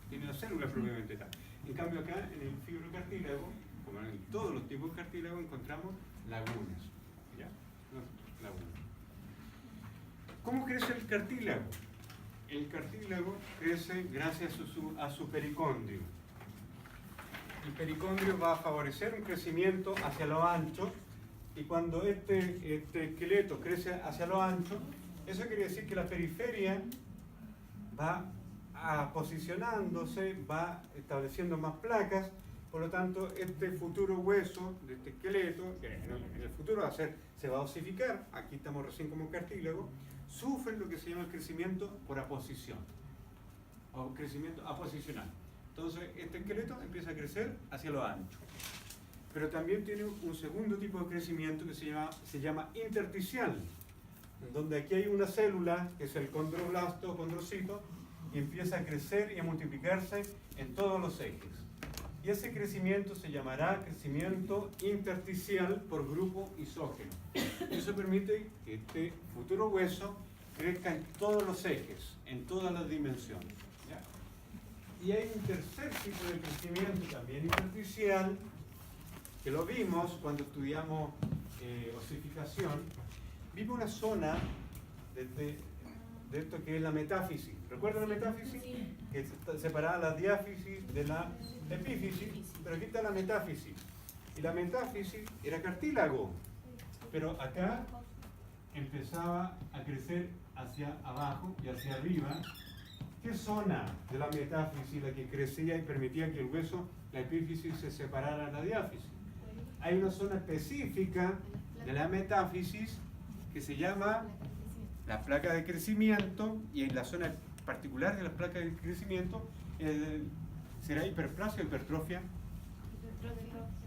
tiene las células propiamente tal. En cambio acá, en el fibrocartílago, como en todos los tipos de cartílago, encontramos lagunas. ¿Ya? Lagunas. ¿Cómo crece el cartílago? El cartílago crece gracias a su pericondrio. El pericondrio va a favorecer un crecimiento hacia lo ancho Y cuando este esqueleto crece hacia lo ancho, eso quiere decir que la periferia va posicionándose, va estableciendo más placas. Por lo tanto, este futuro hueso de este esqueleto, que en el futuro se va a osificar, aquí estamos recién como cartílago, sufre lo que se llama el crecimiento por aposición, o crecimiento aposicional. Entonces, este esqueleto empieza a crecer hacia lo ancho. Pero también tiene un segundo tipo de crecimiento que se llama intersticial, donde aquí hay una célula, que es el condroblasto o condrocito, y empieza a crecer y a multiplicarse en todos los ejes. Y ese crecimiento se llamará crecimiento intersticial por grupo isógeno. Eso permite que este futuro hueso crezca en todos los ejes, en todas las dimensiones. ¿Ya? Y hay un tercer tipo de crecimiento también intersticial, que lo vimos cuando estudiamos osificación. Vimos una zona de esto que es la metáfisis. ¿Recuerdan la metáfisis? Que separaba la diáfisis de la epífisis, pero aquí está la metáfisis. Y la metáfisis era cartílago, pero acá empezaba a crecer hacia abajo y hacia arriba. ¿Qué zona de la metáfisis la que crecía y permitía que el hueso, la epífisis, se separara de la diáfisis? Hay una zona específica de la metáfisis que se llama la placa de crecimiento, y en la zona particular de la placa de crecimiento será hiperplasia o hipertrofia.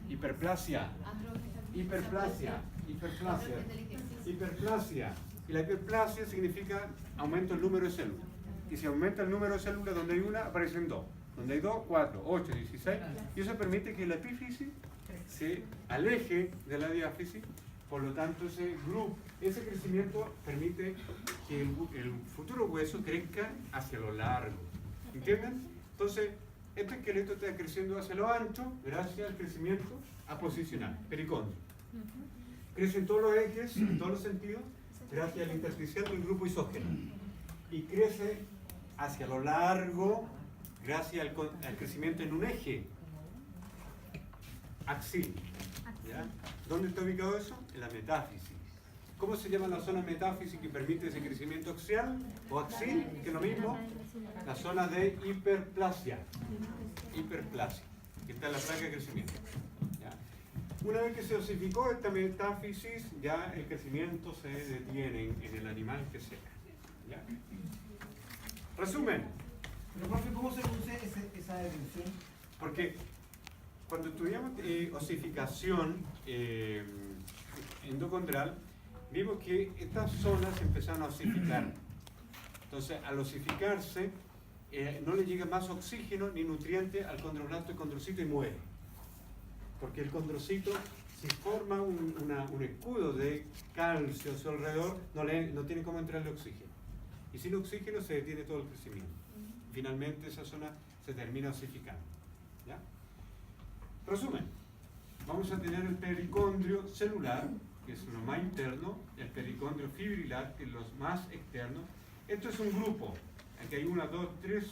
Hiperplasia. Hiperplasia. Y la hiperplasia significa aumento del número de células. Y si aumenta el número de células, donde hay una, aparecen dos. Donde hay dos, 4, 8, 16. Y eso permite que la epífisis se aleje de la diáfisis. Por lo tanto, ese crecimiento permite que el futuro hueso crezca hacia lo largo. ¿Entienden? Entonces, este esqueleto está creciendo hacia lo ancho gracias al crecimiento aposicional, pericondrio. Crece en todos los ejes, en todos los sentidos, gracias al intersticial del grupo isógeno. Y crece hacia lo largo gracias al crecimiento en un eje axil. ¿Ya? ¿Dónde está ubicado eso? En la metáfisis. ¿Cómo se llama la zona metáfisis que permite ese crecimiento axial o axil? Que es lo mismo, la zona de hiperplasia. Hiperplasia, que está en la placa de crecimiento. ¿Ya? Una vez que se osificó esta metáfisis, ya el crecimiento se detiene en el animal que sea. ¿Ya? Resumen. Pero, profe, ¿cómo se produce esa detención? Porque cuando estudiamos osificación endocondral, vimos que estas zonas empezaron a osificar. Entonces, al osificarse, no le llega más oxígeno ni nutriente al condroblasto y condrocito y muere. Porque el condrocito, si forma un escudo de calcio a su alrededor, no tiene cómo entrarle oxígeno. Y sin oxígeno se detiene todo el crecimiento. Finalmente, esa zona se termina osificando. ¿Ya? Resumen, vamos a tener el pericondrio celular, que es lo más interno, el pericondrio fibrilar, que es lo más externo. Esto es un grupo, aquí hay 1, 2, 3,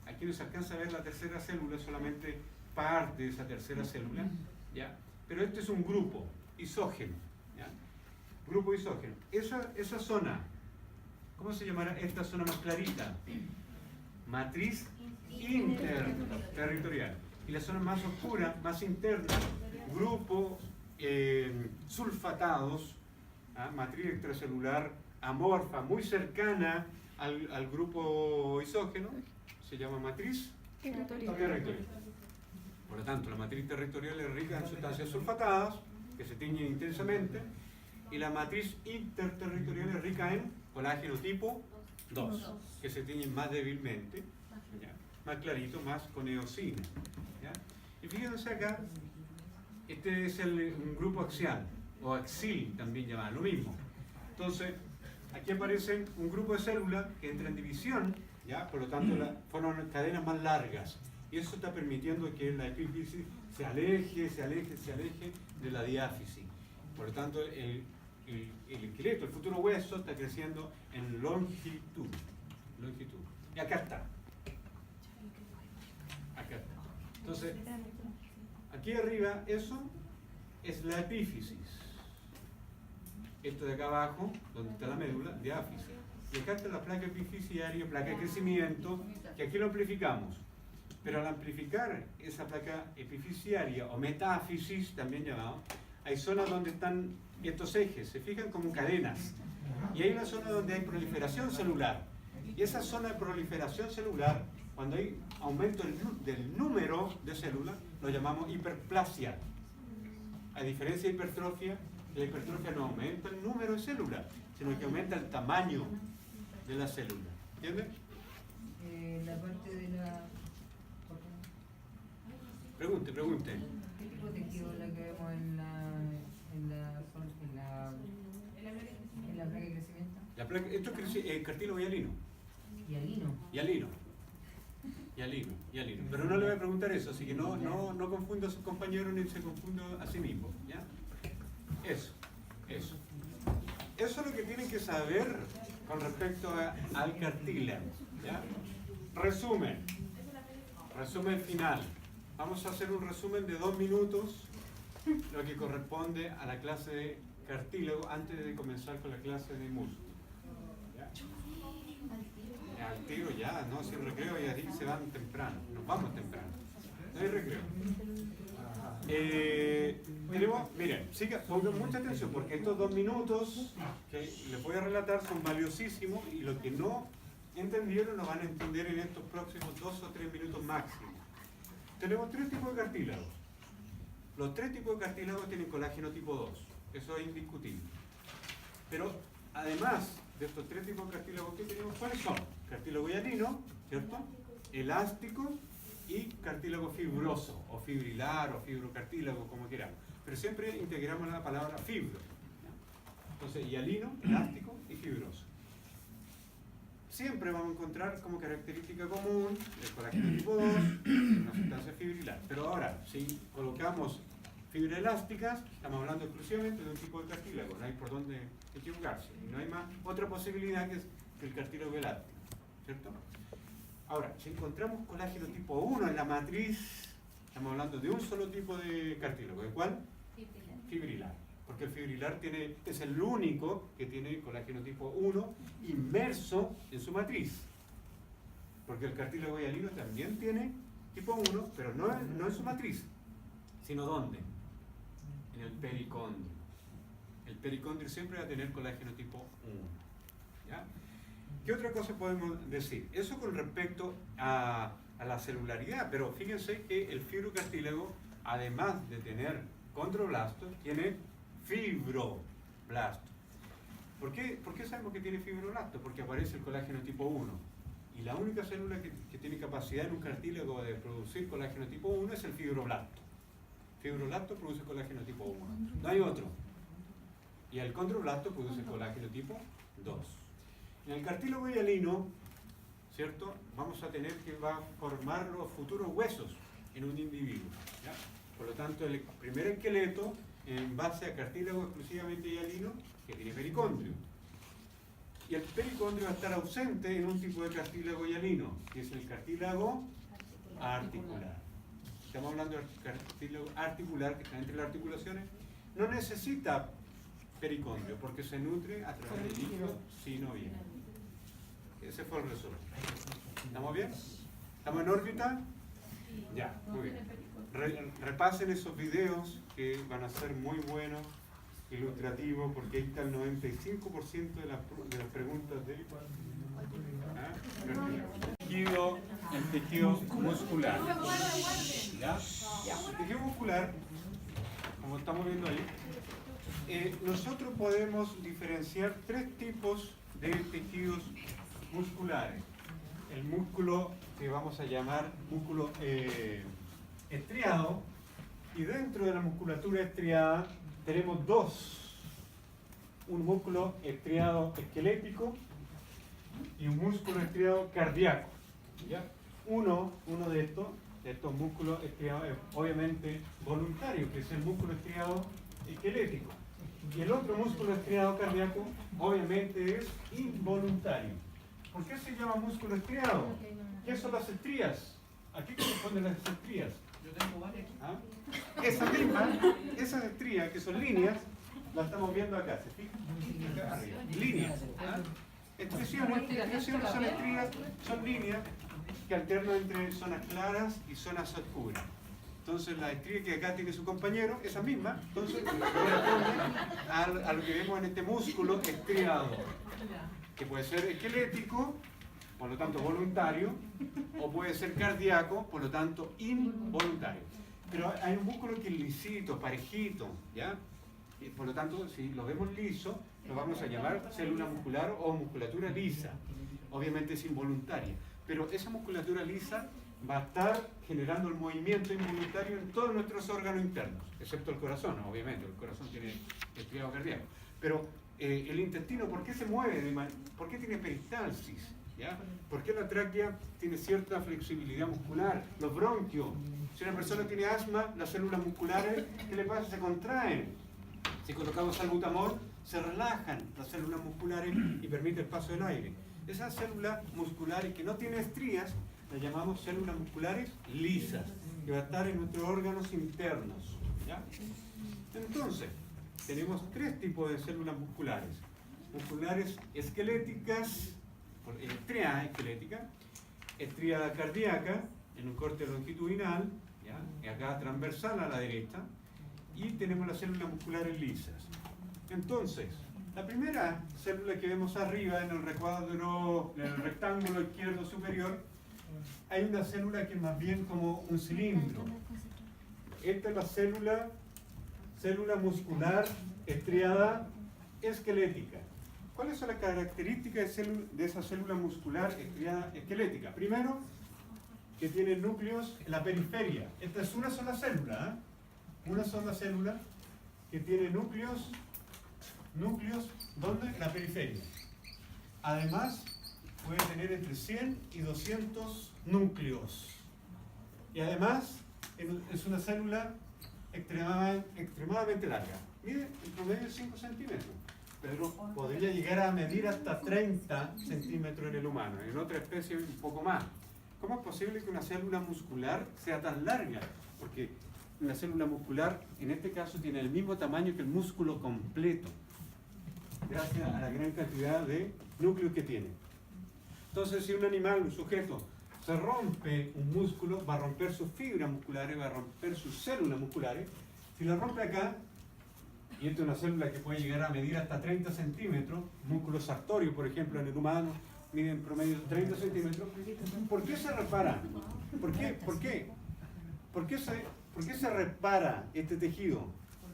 aquí no se alcanza a ver la tercera célula, solamente parte de esa tercera célula, ¿ya? Pero este es un grupo isógeno, ¿ya? Grupo isógeno. Esa zona, ¿cómo se llamará esta zona más clarita? Matriz interterritorial. Y la zona más oscura, más interna, grupo sulfatados, matriz extracelular amorfa, muy cercana al grupo isógeno, se llama matriz territorial. Por lo tanto, la matriz territorial es rica en sustancias sulfatadas, que se tiñen intensamente, y la matriz interterritorial es rica en colágeno tipo 2, que se tiñen más débilmente, ¿ya? Más clarito, más con eosina. ¿Ya? Y fíjense acá, este es un grupo axial, o axil también llamado, lo mismo. Entonces, aquí aparece un grupo de células que entra en división, ¿ya? Por lo tanto forman cadenas más largas. Y eso está permitiendo que la epífisis se aleje de la diáfisis. Por lo tanto, el esqueleto, el futuro hueso, está creciendo en longitud. Y acá está. Acá está. Entonces, aquí arriba, eso es la epífisis. esto de acá abajo, donde está la médula, diáfisis. Y acá está la placa epifisiaria, placa de crecimiento, que aquí lo amplificamos. Pero al amplificar esa placa epifisiaria o metáfisis, también llamado, hay zonas donde están estos ejes, se fijan como cadenas. Y hay una zona donde hay proliferación celular. Y esa zona de proliferación celular, cuando hay aumento del número de células, lo llamamos hiperplasia. A diferencia de hipertrofia, la hipertrofia no aumenta el número de células, sino que aumenta el tamaño de la célula. ¿Entienden? La parte de la... Pregunte. ¿Qué tipo de tejido es la que vemos en la placa de crecimiento? Esto es cartílago hialino. Hialino. Pero no le voy a preguntar eso, así que no confunda a sus compañeros ni se confunda a sí mismo. ¿Ya? Eso. Eso es lo que tienen que saber con respecto al cartílago. ¿Ya? Resumen final. Vamos a hacer un resumen de 2 minutos, lo que corresponde a la clase de cartílago antes de comenzar con la clase de músculo. ¿Ya? Al tiro ya, no, sin recreo y así se van temprano, nos vamos temprano, no hay recreo. Miren, pongan mucha atención porque estos 2 minutos que les voy a relatar son valiosísimos y lo que no entendieron lo van a entender en estos próximos 2 o 3 minutos máximo. Tenemos 3 tipos de cartílagos. Los 3 tipos de cartílagos tienen colágeno tipo 2, eso es indiscutible. Pero además de estos 3 tipos de cartílagos que tenemos, ¿cuáles son? Cartílago hialino, ¿cierto? Elástico y cartílago fibroso, o fibrilar, o fibrocartílago, como queramos. Pero siempre integramos la palabra fibro. Entonces, hialino, elástico y fibroso. Siempre vamos a encontrar como característica común el colágeno tipo 2, una sustancia fibrilar. Pero ahora, si colocamos fibras elásticas, estamos hablando exclusivamente de un tipo de cartílago, no hay por dónde equivocarse. Y no hay más otra posibilidad que es el cartílago elástico, ¿cierto? Ahora, si encontramos colágeno tipo 1 en la matriz, estamos hablando de un solo tipo de cartílago. ¿De cuál? Fibrilar. Porque el fibrilar es el único que tiene colágeno tipo 1 inmerso en su matriz. Porque el cartílago hialino también tiene tipo 1, pero no en su matriz, sino ¿dónde? En el pericondrio. El pericondrio siempre va a tener colágeno tipo 1. ¿Ya? ¿Qué otra cosa podemos decir? Eso con respecto a la celularidad, pero fíjense que el fibrocartílago, además de tener condroblastos, tiene fibroblastos. ¿Por qué sabemos que tiene fibroblastos? Porque aparece el colágeno tipo 1. Y la única célula que tiene capacidad en un cartílago de producir colágeno tipo 1 es el fibroblasto. Fibroblasto produce colágeno tipo 1. No hay otro. Y el condroblasto produce colágeno tipo 2. En el cartílago hialino, ¿cierto? Vamos a tener que va a formar los futuros huesos en un individuo. ¿Ya? Por lo tanto, el primer esqueleto en base a cartílago exclusivamente hialino que tiene pericondrio. Y el pericondrio va a estar ausente en un tipo de cartílago hialino, que es el cartílago articular. Estamos hablando de cartílago articular, que está entre las articulaciones. No necesita pericondrio, porque se nutre a través del líquido sinovial. Ese fue el resumen. ¿Estamos bien? ¿Estamos en órbita? Ya, muy bien. Repasen esos videos que van a ser muy buenos, ilustrativos, porque ahí está el 95% de las preguntas de el tejido muscular. ¿Ya? El tejido muscular, como estamos viendo ahí, nosotros podemos diferenciar 3 tipos de tejidos musculares. El músculo que vamos a llamar músculo estriado, y dentro de la musculatura estriada tenemos 2: un músculo estriado esquelético y un músculo estriado cardíaco. ¿Ya? Uno de estos músculos estriados es obviamente voluntario, que es el músculo estriado esquelético, y el otro músculo estriado cardíaco obviamente es involuntario. ¿Por qué se llama músculo estriado? ¿Qué son las estrías? ¿A qué corresponden las estrías? Yo tengo varias aquí. ¿Ah? Esas estrías, que son líneas, La estamos viendo acá, ¿se fijan? Acá arriba. Líneas. ¿Ah? Expresiones son líneas que alternan entre zonas claras y zonas oscuras. Entonces la estría que acá tiene su compañero, esa misma, entonces corresponde a lo que vemos en este músculo estriado, que puede ser esquelético, por lo tanto voluntario, o puede ser cardíaco, por lo tanto involuntario. Pero hay un músculo que es lisito, parejito, ¿ya? Y por lo tanto, si lo vemos liso, lo vamos a llamar célula muscular o musculatura lisa. Obviamente es involuntaria, pero esa musculatura lisa va a estar generando el movimiento involuntario en todos nuestros órganos internos, excepto el corazón, obviamente, el corazón tiene estriado cardíaco. Pero el intestino, ¿por qué se mueve? ¿Por qué tiene peristalsis? ¿Ya? ¿Por qué la tráquea tiene cierta flexibilidad muscular? Los bronquios. Si una persona tiene asma, las células musculares, ¿qué le pasa? Se contraen. Si colocamos salbutamol, se relajan las células musculares y permite el paso del aire. Esas células musculares que no tienen estrías, las llamamos células musculares lisas, que va a estar en nuestros órganos internos. ¿Ya? Entonces, tenemos tres tipos de células musculares. Musculares esqueléticas, estría esquelética, estría cardíaca, en un corte longitudinal, ¿ya? Y acá transversal a la derecha, y tenemos las células musculares lisas. Entonces, la primera célula que vemos arriba en el recuadro, en el rectángulo izquierdo superior, hay una célula que es más bien como un cilindro. Esta es la célula muscular estriada esquelética. ¿Cuáles son las características de esa célula muscular estriada esquelética? Primero, que tiene núcleos en la periferia. Esta es una sola célula, ¿eh? Una sola célula que tiene núcleos, ¿dónde? En la periferia. Además, puede tener entre 100 y 200 núcleos. Y además, es una célula extremadamente larga. Mide en promedio 5 centímetros. Pero podría llegar a medir hasta 30 centímetros en el humano. En otra especie un poco más. ¿Cómo es posible que una célula muscular sea tan larga? Porque una célula muscular, en este caso, tiene el mismo tamaño que el músculo completo, gracias a la gran cantidad de núcleos que tiene. Entonces, si un animal, un sujeto, se rompe un músculo, va a romper sus fibras musculares, va a romper sus células musculares. Si la rompe acá, y esta es una célula que puede llegar a medir hasta 30 centímetros, músculo sartorio, por ejemplo, en el humano, mide en promedio 30 centímetros. ¿Por qué se repara? ¿Por qué se repara este tejido?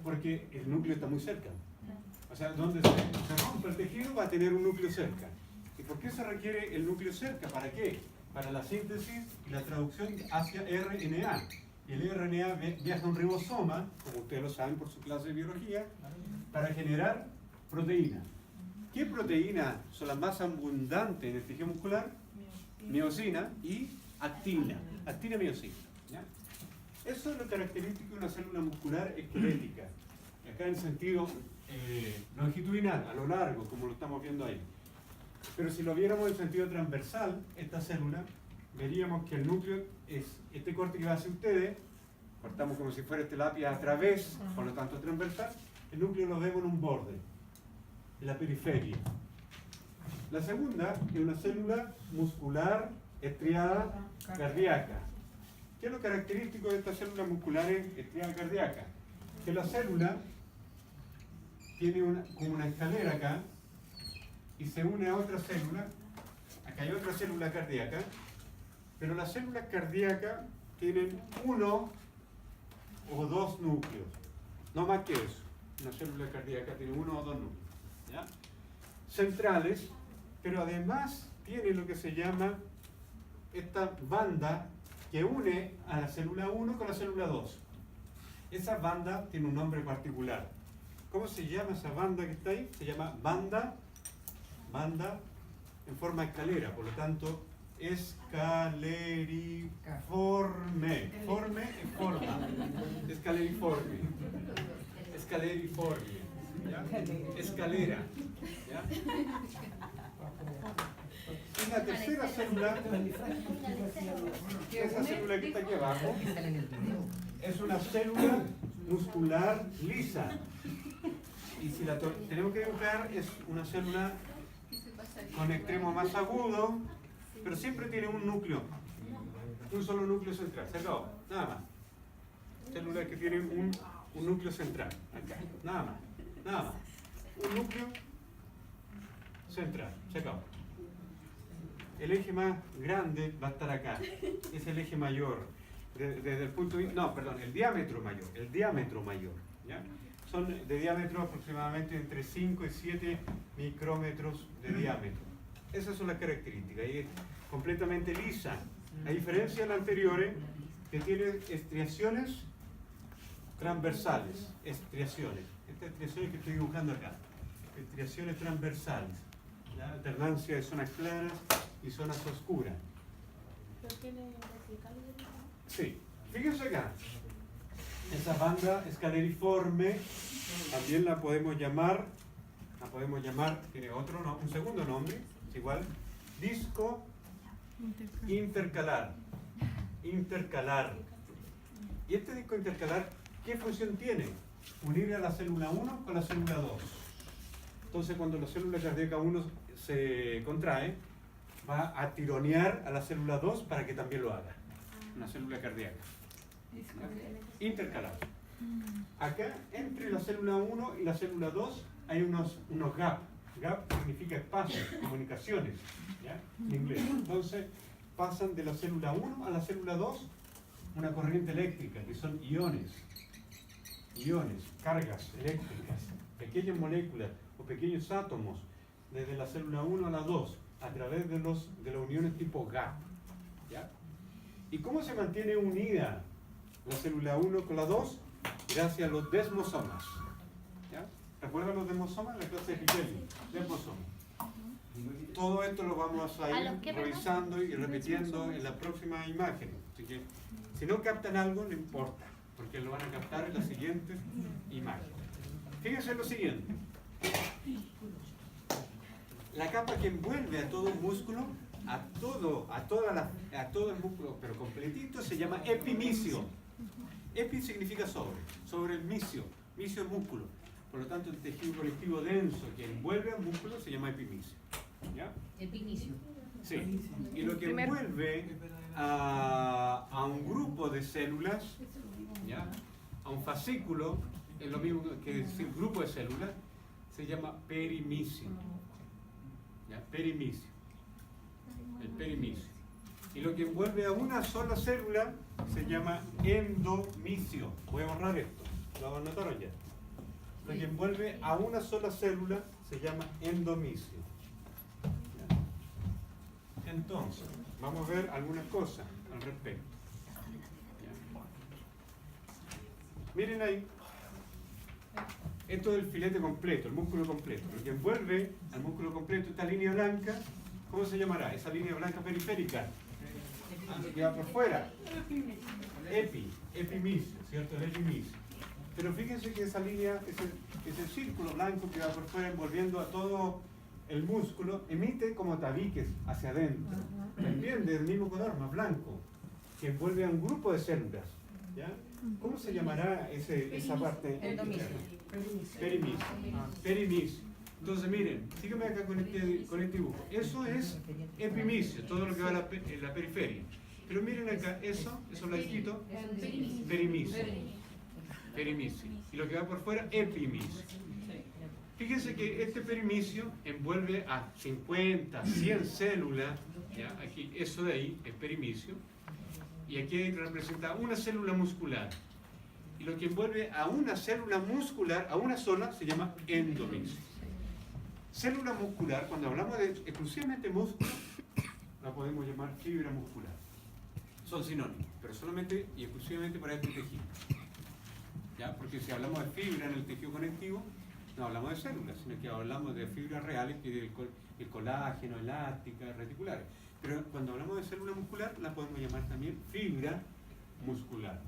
Porque el núcleo está muy cerca. O sea, donde se rompe el tejido va a tener un núcleo cerca. ¿Y por qué se requiere el núcleo cerca? ¿Para qué? Para la síntesis y la traducción hacia RNA. Y el RNA viaja a un ribosoma, como ustedes lo saben por su clase de biología, para generar proteínas. ¿Qué proteínas son las más abundantes en el tejido muscular? Miosina y actina. Actina-miosina. ¿Ya? Eso es lo característico de una célula muscular esquelética. Acá en sentido longitudinal, a lo largo, como lo estamos viendo ahí. Pero si lo viéramos en sentido transversal, esta célula, veríamos que el núcleo es este corte que va hacia ustedes, cortamos como si fuera este lápiz a través, por lo tanto transversal, el núcleo lo vemos en un borde, en la periferia. La segunda es una célula muscular estriada cardíaca. ¿Qué es lo característico de estas células musculares estriadas cardíacas? Que la célula tiene como una escalera acá y se une a otra célula. Acá hay otra célula cardíaca, pero las células cardíacas tienen uno o dos núcleos, no más que eso. Una célula cardíaca tiene uno o dos núcleos, ¿ya? Centrales, pero además tiene lo que se llama esta banda que une a la célula 1 con la célula 2. Esa banda tiene un nombre particular. ¿Cómo se llama esa banda que está ahí? Se llama banda en forma de escalera, por lo tanto, escaleriforme. Forme y forma. Escaleriforme. Escaleriforme. ¿Ya? Escalera. ¿Ya? Y la tercera célula, esa célula que está aquí abajo, es una célula muscular lisa. Y si tenemos que dibujar, es una célula ¿Qué se pasa ahí? con extremo más agudo, pero siempre tiene un núcleo, un solo núcleo central. Se acabó, nada más. Células que tienen un núcleo central, acá, nada más, nada más. Un núcleo central, se acabó. El eje más grande va a estar acá, es el eje mayor. Desde el punto de vista, no, perdón, el diámetro mayor, ¿ya? Son de diámetro aproximadamente entre 5 y 7 micrómetros de diámetro. Esas son las características, y es completamente lisa. A diferencia de la anterior, que tiene estriaciones transversales, estriaciones. Estas estriaciones que estoy dibujando acá, estriaciones transversales, la alternancia de zonas claras y zonas oscuras. ¿Pero tiene vertical y horizontal? Sí, fíjense acá. Esa banda escaleriforme también la podemos llamar, tiene otro, un segundo nombre, es igual, disco intercalar. Y este disco intercalar, ¿qué función tiene? Unir a la célula 1 con la célula 2. Entonces, cuando la célula cardíaca 1 se contrae, va a tironear a la célula 2 para que también lo haga. Una célula cardíaca. Intercalar. Acá, entre la célula 1 y la célula 2, hay unos gaps. Gap significa espacio, comunicaciones, ¿ya? En inglés. Entonces, pasan de la célula 1 a la célula 2 una corriente eléctrica, que son iones, cargas eléctricas, pequeñas moléculas o pequeños átomos, desde la célula 1 a la 2, a través de las uniones tipo gap, ¿ya? ¿Y cómo se mantiene unida la célula 1 con la 2? Gracias a los desmosomas. ¿Ya? ¿Recuerdan los desmosomas? La clase de Pichelli. Desmosomas. Todo esto lo vamos a ir revisando y repitiendo en la próxima imagen. Así que, si no captan algo, no importa, porque lo van a captar en la siguiente imagen. Fíjense en lo siguiente. La capa que envuelve a todo el músculo, a todo el músculo, pero completito, se llama epimicio. Epi significa sobre el micio es músculo. Por lo tanto, el tejido conectivo denso que envuelve al músculo se llama epimicio. ¿Ya? Epinicio. Sí. Y lo que envuelve a un grupo de células, ¿ya? A un fascículo, es lo mismo que decir grupo de células, se llama perimicio. ¿Ya? Perimicio. El perimicio. Y lo que envuelve a una sola célula se llama endomicio. Voy a borrar esto, lo anotaron ya. Lo que envuelve a una sola célula se llama endomicio. ¿Ya? Entonces, vamos a ver algunas cosas al respecto. ¿Ya? Miren ahí. Esto es el filete completo, el músculo completo. Lo que envuelve al músculo completo, esta línea blanca, ¿cómo se llamará? Esa línea blanca periférica. Que va por fuera. Epimicio, ¿cierto? El epimicio. Pero fíjense que esa línea, ese círculo blanco que va por fuera envolviendo a todo el músculo, emite como tabiques hacia adentro. También del mismo color, más blanco, que envuelve a un grupo de células. ¿Ya? ¿Cómo se llamará esa parte? Endomicio. Perimicio. Perimicio. Entonces miren, sígueme acá con este dibujo. Eso es epimicio, todo lo que va en la periferia. Pero miren acá, eso blanquito, perimicio. Perimicio. Y lo que va por fuera, epimicio. Fíjense que este perimicio envuelve a 50, 100 células. ¿Ya? Aquí, eso de ahí es perimicio. Y aquí representa una célula muscular. Y lo que envuelve a una célula muscular, a una sola, se llama endomicio. Célula muscular, cuando hablamos de exclusivamente músculo, la podemos llamar fibra muscular. Son sinónimos, pero solamente y exclusivamente para este tejido. ¿Ya? Porque si hablamos de fibra en el tejido conectivo, no hablamos de células, sino que hablamos de fibras reales, que es el colágeno, elásticas, reticulares. Pero cuando hablamos de célula muscular, la podemos llamar también fibra muscular.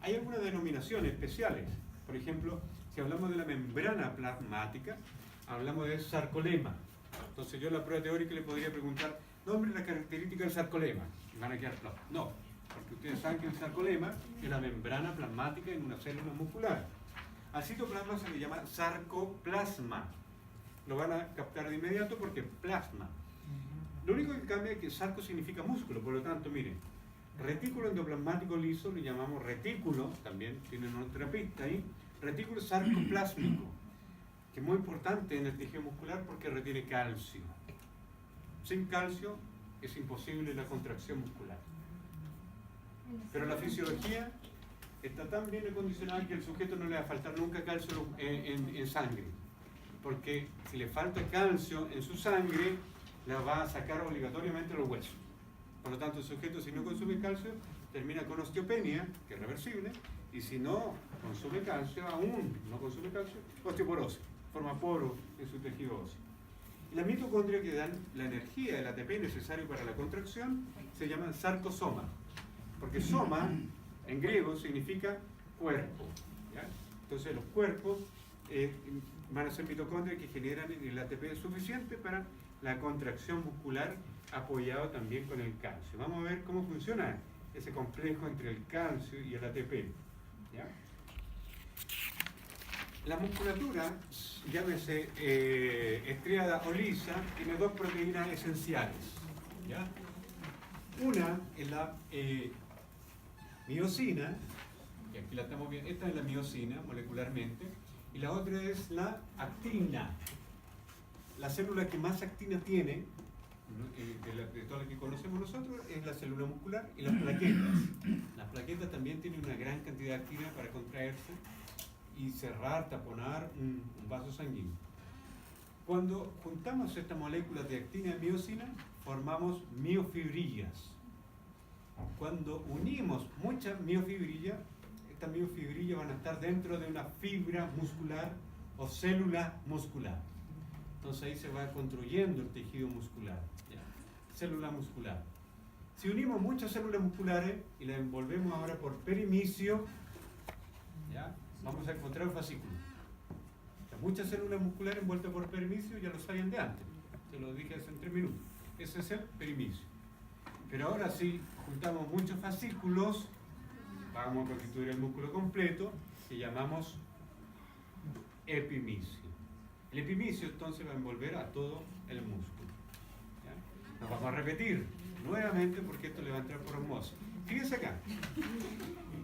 Hay algunas denominaciones especiales. Por ejemplo, si hablamos de la membrana plasmática, hablamos de sarcolema. Entonces yo en la prueba teórica le podría preguntar, nombre la característica del sarcolema. Y van a quedar claros. No, porque ustedes saben que el sarcolema es la membrana plasmática en una célula muscular. Al citoplasma se le llama sarcoplasma. Lo van a captar de inmediato porque plasma. Lo único que cambia es que sarco significa músculo, por lo tanto, miren, retículo endoplasmático liso lo llamamos retículo, también tienen otra pista ahí, retículo sarcoplásmico, que es muy importante en el tejido muscular porque retiene calcio. Sin calcio es imposible la contracción muscular. Pero la fisiología está tan bien acondicionada que al sujeto no le va a faltar nunca calcio en sangre. Porque si le falta calcio en su sangre, la va a sacar obligatoriamente los huesos. Por lo tanto, el sujeto, si no consume calcio, termina con osteopenia, que es reversible, y si no consume calcio, aún no consume calcio, osteoporosis, forma poros en su tejido óseo. Y las mitocondrias que dan la energía, el ATP necesario para la contracción, se llaman sarcosoma, porque soma, en griego, significa cuerpo. ¿Ya? Entonces, los cuerpos van a ser mitocondrias que generan el ATP suficiente para la contracción muscular, apoyado también con el calcio. Vamos a ver cómo funciona ese complejo entre el calcio y el ATP. ¿Ya? La musculatura, llámese estriada o lisa, tiene dos proteínas esenciales. ¿Ya? Una es la miosina, que aquí la estamos viendo, esta es la miosina molecularmente, y la otra es la actina. La célula que más actina tiene, de todas las que conocemos nosotros, es la célula muscular y las plaquetas. Las plaquetas también tienen una gran cantidad de actina para contraerse y cerrar, taponar un vaso sanguíneo. Cuando juntamos estas moléculas de actina y miosina, formamos miofibrillas. Cuando unimos muchas miofibrillas, estas miofibrillas van a estar dentro de una fibra muscular o célula muscular. Entonces ahí se va construyendo el tejido muscular. ¿Ya? Célula muscular. Si unimos muchas células musculares y las envolvemos ahora por perimicio, ¿ya? Vamos a encontrar un fascículo. O sea, muchas células musculares envueltas por perimicio, ya lo sabían de antes. Se lo dije hace 3 minutos. Ese es el perimicio. Pero ahora sí, juntamos muchos fascículos, vamos a constituir el músculo completo, que llamamos epimicio. El epimicio entonces va a envolver a todo el músculo. ¿Ya? Nos vamos a repetir nuevamente porque esto le va a entrar por osmosis. Fíjense acá.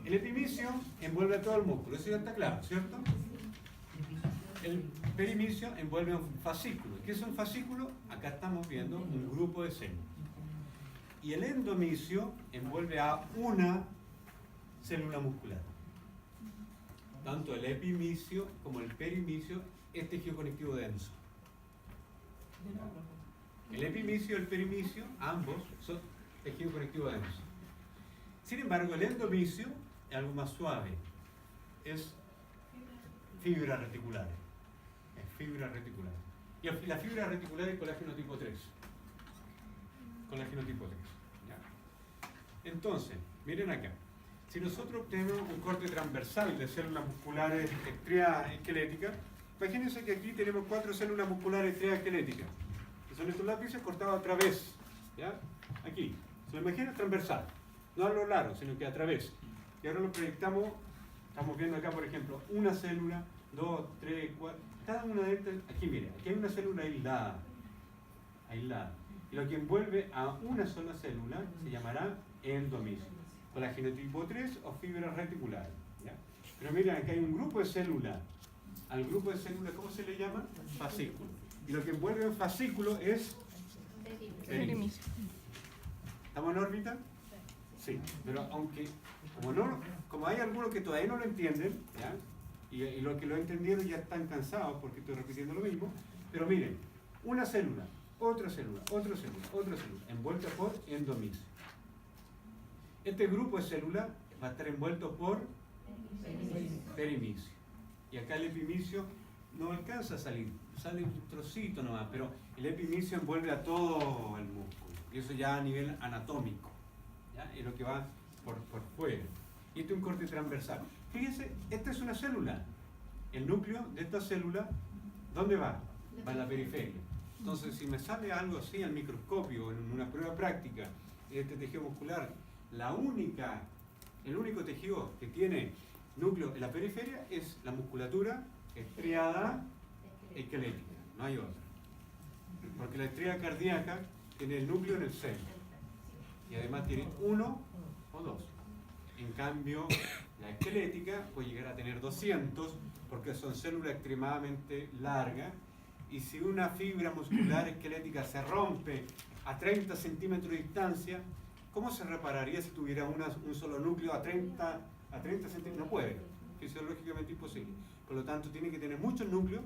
El epimicio envuelve a todo el músculo, eso ya está claro, ¿cierto? El perimicio envuelve a un fascículo. ¿Qué es un fascículo? Acá estamos viendo un grupo de células. Y el endomicio envuelve a una célula muscular. Tanto el epimicio como el perimicio es tejido conectivo denso. El epimicio y el perimicio, ambos, son tejido conectivo denso. Sin embargo, el endomicio es algo más suave. Es fibra reticular. Es fibra reticular. Y la fibra reticular es colágeno tipo 3. Colágeno tipo 3. ¿Ya? Entonces, miren acá. Si nosotros tenemos un corte transversal de células musculares estriadas esqueléticas, imagínense que aquí tenemos 4 células musculares estriadas esqueléticas, que son estos lápices cortados a través. ¿Ya? Aquí. Se lo imaginan transversal. No a lo largo, sino que a través. Y ahora lo proyectamos, estamos viendo acá, por ejemplo, una célula, 2, 3, 4, cada una de estas, aquí miren, aquí hay una célula aislada. Y lo que envuelve a una sola célula se llamará endomicio. Colágeno tipo 3 o fibra reticular. ¿Ya? Pero miren, aquí hay un grupo de células. Al grupo de células, ¿cómo se le llama? Fascículo. Y lo que envuelve un fascículo es perimicio. ¿Estamos en órbita? Sí, pero aunque, como hay algunos que todavía no lo entienden, ¿ya? Y los que lo entendieron ya están cansados porque estoy repitiendo lo mismo, pero miren, una célula, otra célula, otra célula, otra célula, envuelta por endomicio. Este grupo de células va a estar envuelto por perimicio. Y acá el epimicio no alcanza a salir, sale un trocito nomás, pero el epimicio envuelve a todo el músculo. Y eso ya a nivel anatómico. ¿Ya? Es lo que va por fuera. Y este es un corte transversal. Fíjense, esta es una célula. El núcleo de esta célula, ¿dónde va? Va a la periferia. Entonces, si me sale algo así al microscopio, en una prueba práctica, de este tejido muscular, el único tejido que tiene núcleo en la periferia es la musculatura estriada esquelética, no hay otra. Porque la estriada cardíaca tiene el núcleo en el centro y además tiene uno o dos. En cambio, la esquelética puede llegar a tener 200 porque son células extremadamente largas, y si una fibra muscular esquelética se rompe a 30 centímetros de distancia, ¿cómo se repararía si tuviera un solo núcleo a 30 centímetros? No puede, fisiológicamente imposible. Por lo tanto, tiene que tener muchos núcleos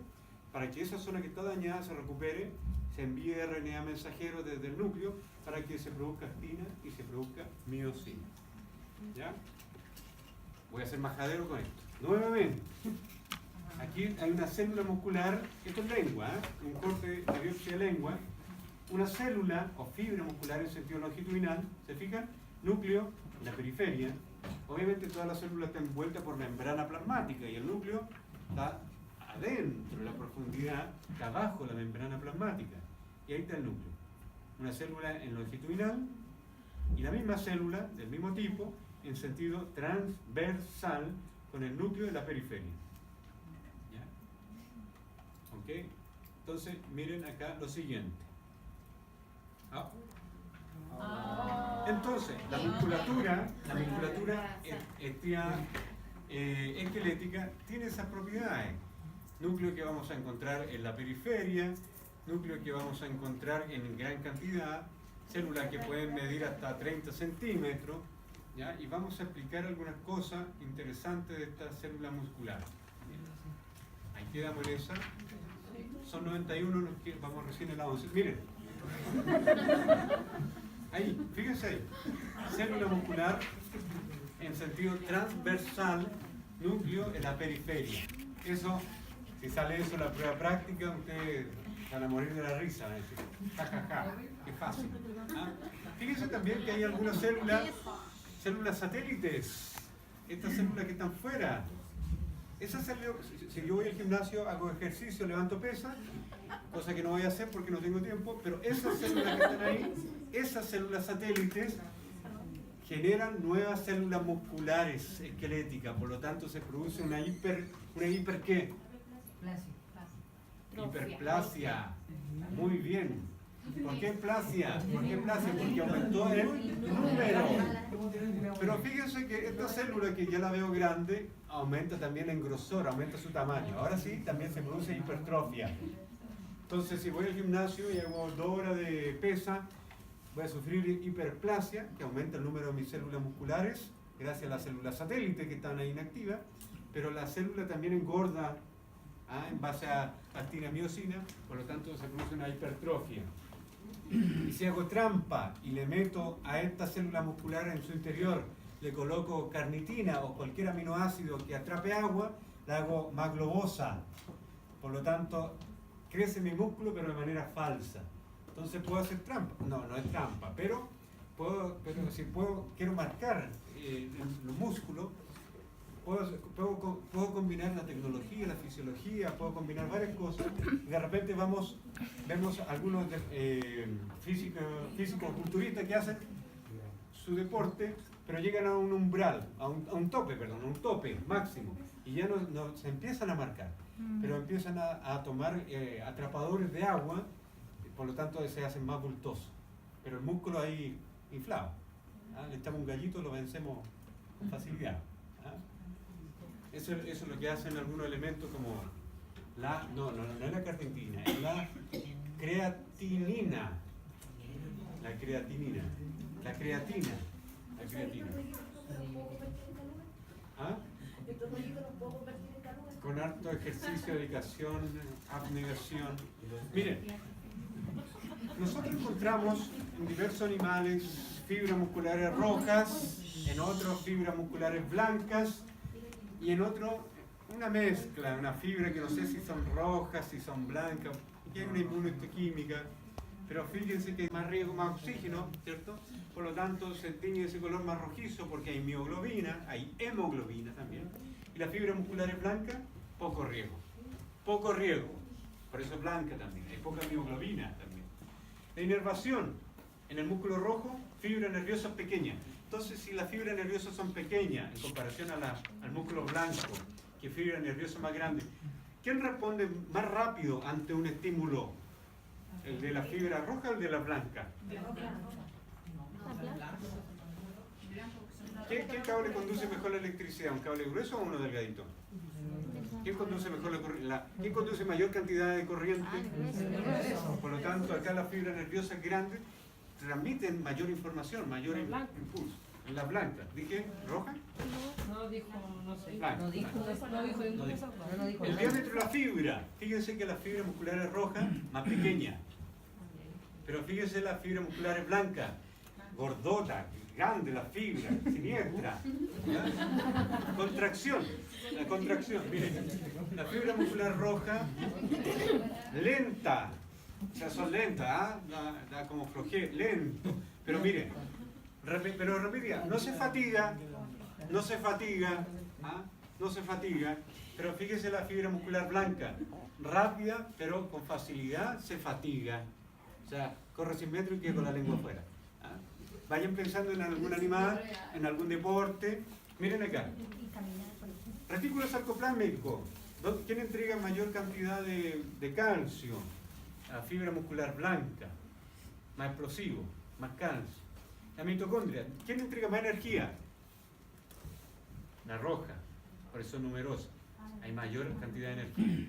para que esa zona que está dañada se recupere, se envíe RNA mensajero desde el núcleo para que se produzca actina y se produzca miocina. ¿Ya? Voy a hacer majadero con esto. Nuevamente, aquí hay una célula muscular, esto es lengua, un corte de biopsia de lengua, una célula o fibra muscular en sentido longitudinal, ¿se fijan? Núcleo en la periferia. Obviamente toda la célula está envuelta por membrana plasmática y el núcleo está adentro, en la profundidad, está abajo de la membrana plasmática. Y ahí está el núcleo. Una célula en longitudinal y la misma célula del mismo tipo en sentido transversal con el núcleo de la periferia. ¿Ya? ¿Ok? Entonces, miren acá lo siguiente. Entonces, la musculatura esquelética tiene esas propiedades. Núcleo que vamos a encontrar en la periferia, núcleo que vamos a encontrar en gran cantidad, células que pueden medir hasta 30 centímetros, ¿ya? Y vamos a explicar algunas cosas interesantes de esta célula muscular. Ahí quedamos en esa. Son 91, vamos recién en la 11. Miren. Ahí, fíjense ahí. Célula muscular en sentido transversal, núcleo en la periferia. Eso, si sale eso en la prueba práctica, ustedes van a morir de la risa, van a decir, ja, ja, ja, qué fácil. ¿Ah? Fíjense también que hay algunas células satélites, estas células que están fuera. Esas células, si yo voy al gimnasio, hago ejercicio, levanto pesas, cosa que no voy a hacer porque no tengo tiempo, pero esas células que están ahí, esas células satélites, generan nuevas células musculares esqueléticas, por lo tanto se produce una hiper ¿qué? Hiperplasia. Muy bien. ¿Por qué plasia? Porque aumentó el número. Pero fíjense que esta célula, que ya la veo grande, aumenta también en grosor, aumenta su tamaño. Ahora sí, también se produce hipertrofia. Entonces, si voy al gimnasio y hago 2 horas de pesa, voy a sufrir hiperplasia, que aumenta el número de mis células musculares, gracias a las células satélite que están ahí inactivas, pero la célula también engorda en base a actina miocina, por lo tanto se produce una hipertrofia. Y si hago trampa y le meto a esta célula muscular en su interior, le coloco carnitina o cualquier aminoácido que atrape agua, la hago más globosa. Por lo tanto, crece mi músculo pero de manera falsa. Entonces puedo hacer trampa. No es trampa, pero si quiero marcar los músculos, puedo combinar la tecnología, la fisiología, puedo combinar varias cosas. Y de repente vemos algunos físicos culturistas que hacen su deporte, pero llegan a un umbral, a un tope máximo, y ya no se empiezan a marcar, pero empiezan a tomar atrapadores de agua, por lo tanto se hacen más bultosos, pero el músculo ahí inflado. Le echamos un gallito, lo vencemos con facilidad. Eso es lo que hacen algunos elementos como no es la carnitina, es la creatinina. La creatina. ¿Ah? Con harto ejercicio, dedicación, abnegación. Miren, nosotros encontramos en diversos animales fibras musculares rojas, en otros fibras musculares blancas, y en otro una mezcla, una fibra que no sé si son rojas, si son blancas, que hay una inmunohistoquímica, pero fíjense que hay más riesgo, más oxígeno, ¿cierto? Por lo tanto se tiñe ese color más rojizo porque hay mioglobina, hay hemoglobina también, y la fibra muscular es blanca, poco riesgo, por eso es blanca también, hay poca mioglobina también. La inervación en el músculo rojo, fibra nerviosa pequeña. Entonces, si las fibras nerviosas son pequeñas en comparación al músculo blanco, que fibra nerviosa más grande, ¿quién responde más rápido ante un estímulo? ¿El de la fibra roja o el de la blanca? ¿Qué cable conduce mejor la electricidad? ¿Un cable grueso o uno delgadito? ¿Quién conduce mejor ¿quién conduce mayor cantidad de corriente? Por lo tanto, acá las fibras nerviosas grandes transmiten mayor información, mayor impulso. En la blanca. ¿Dije roja? No dijo, no sé. Blanca. No dijo El nada. diámetro de la fibra. Fíjense que la fibra muscular es roja, más pequeña. Pero fíjense la fibra muscular es blanca, gordota, grande la fibra, siniestra. ¿Ya? Contracción. La contracción, miren. La fibra muscular roja, lenta. O sea, son lentas, ¿ah? Da como flojera, lento. Pero miren, pero repetía, no se fatiga, ¿ah? No se fatiga. Pero fíjense la fibra muscular blanca, rápida, pero con facilidad se fatiga. O sea, corre sin metro y queda con la lengua afuera. ¿Ah? Vayan pensando en algún animal, en algún deporte. Miren acá. Retículo sarcoplásmico. ¿Quién entrega mayor cantidad de calcio? La fibra muscular blanca. Más explosivo, más calcio. La mitocondria. ¿Quién entrega más energía? La roja. Por eso es numerosa. Hay mayor cantidad de energía.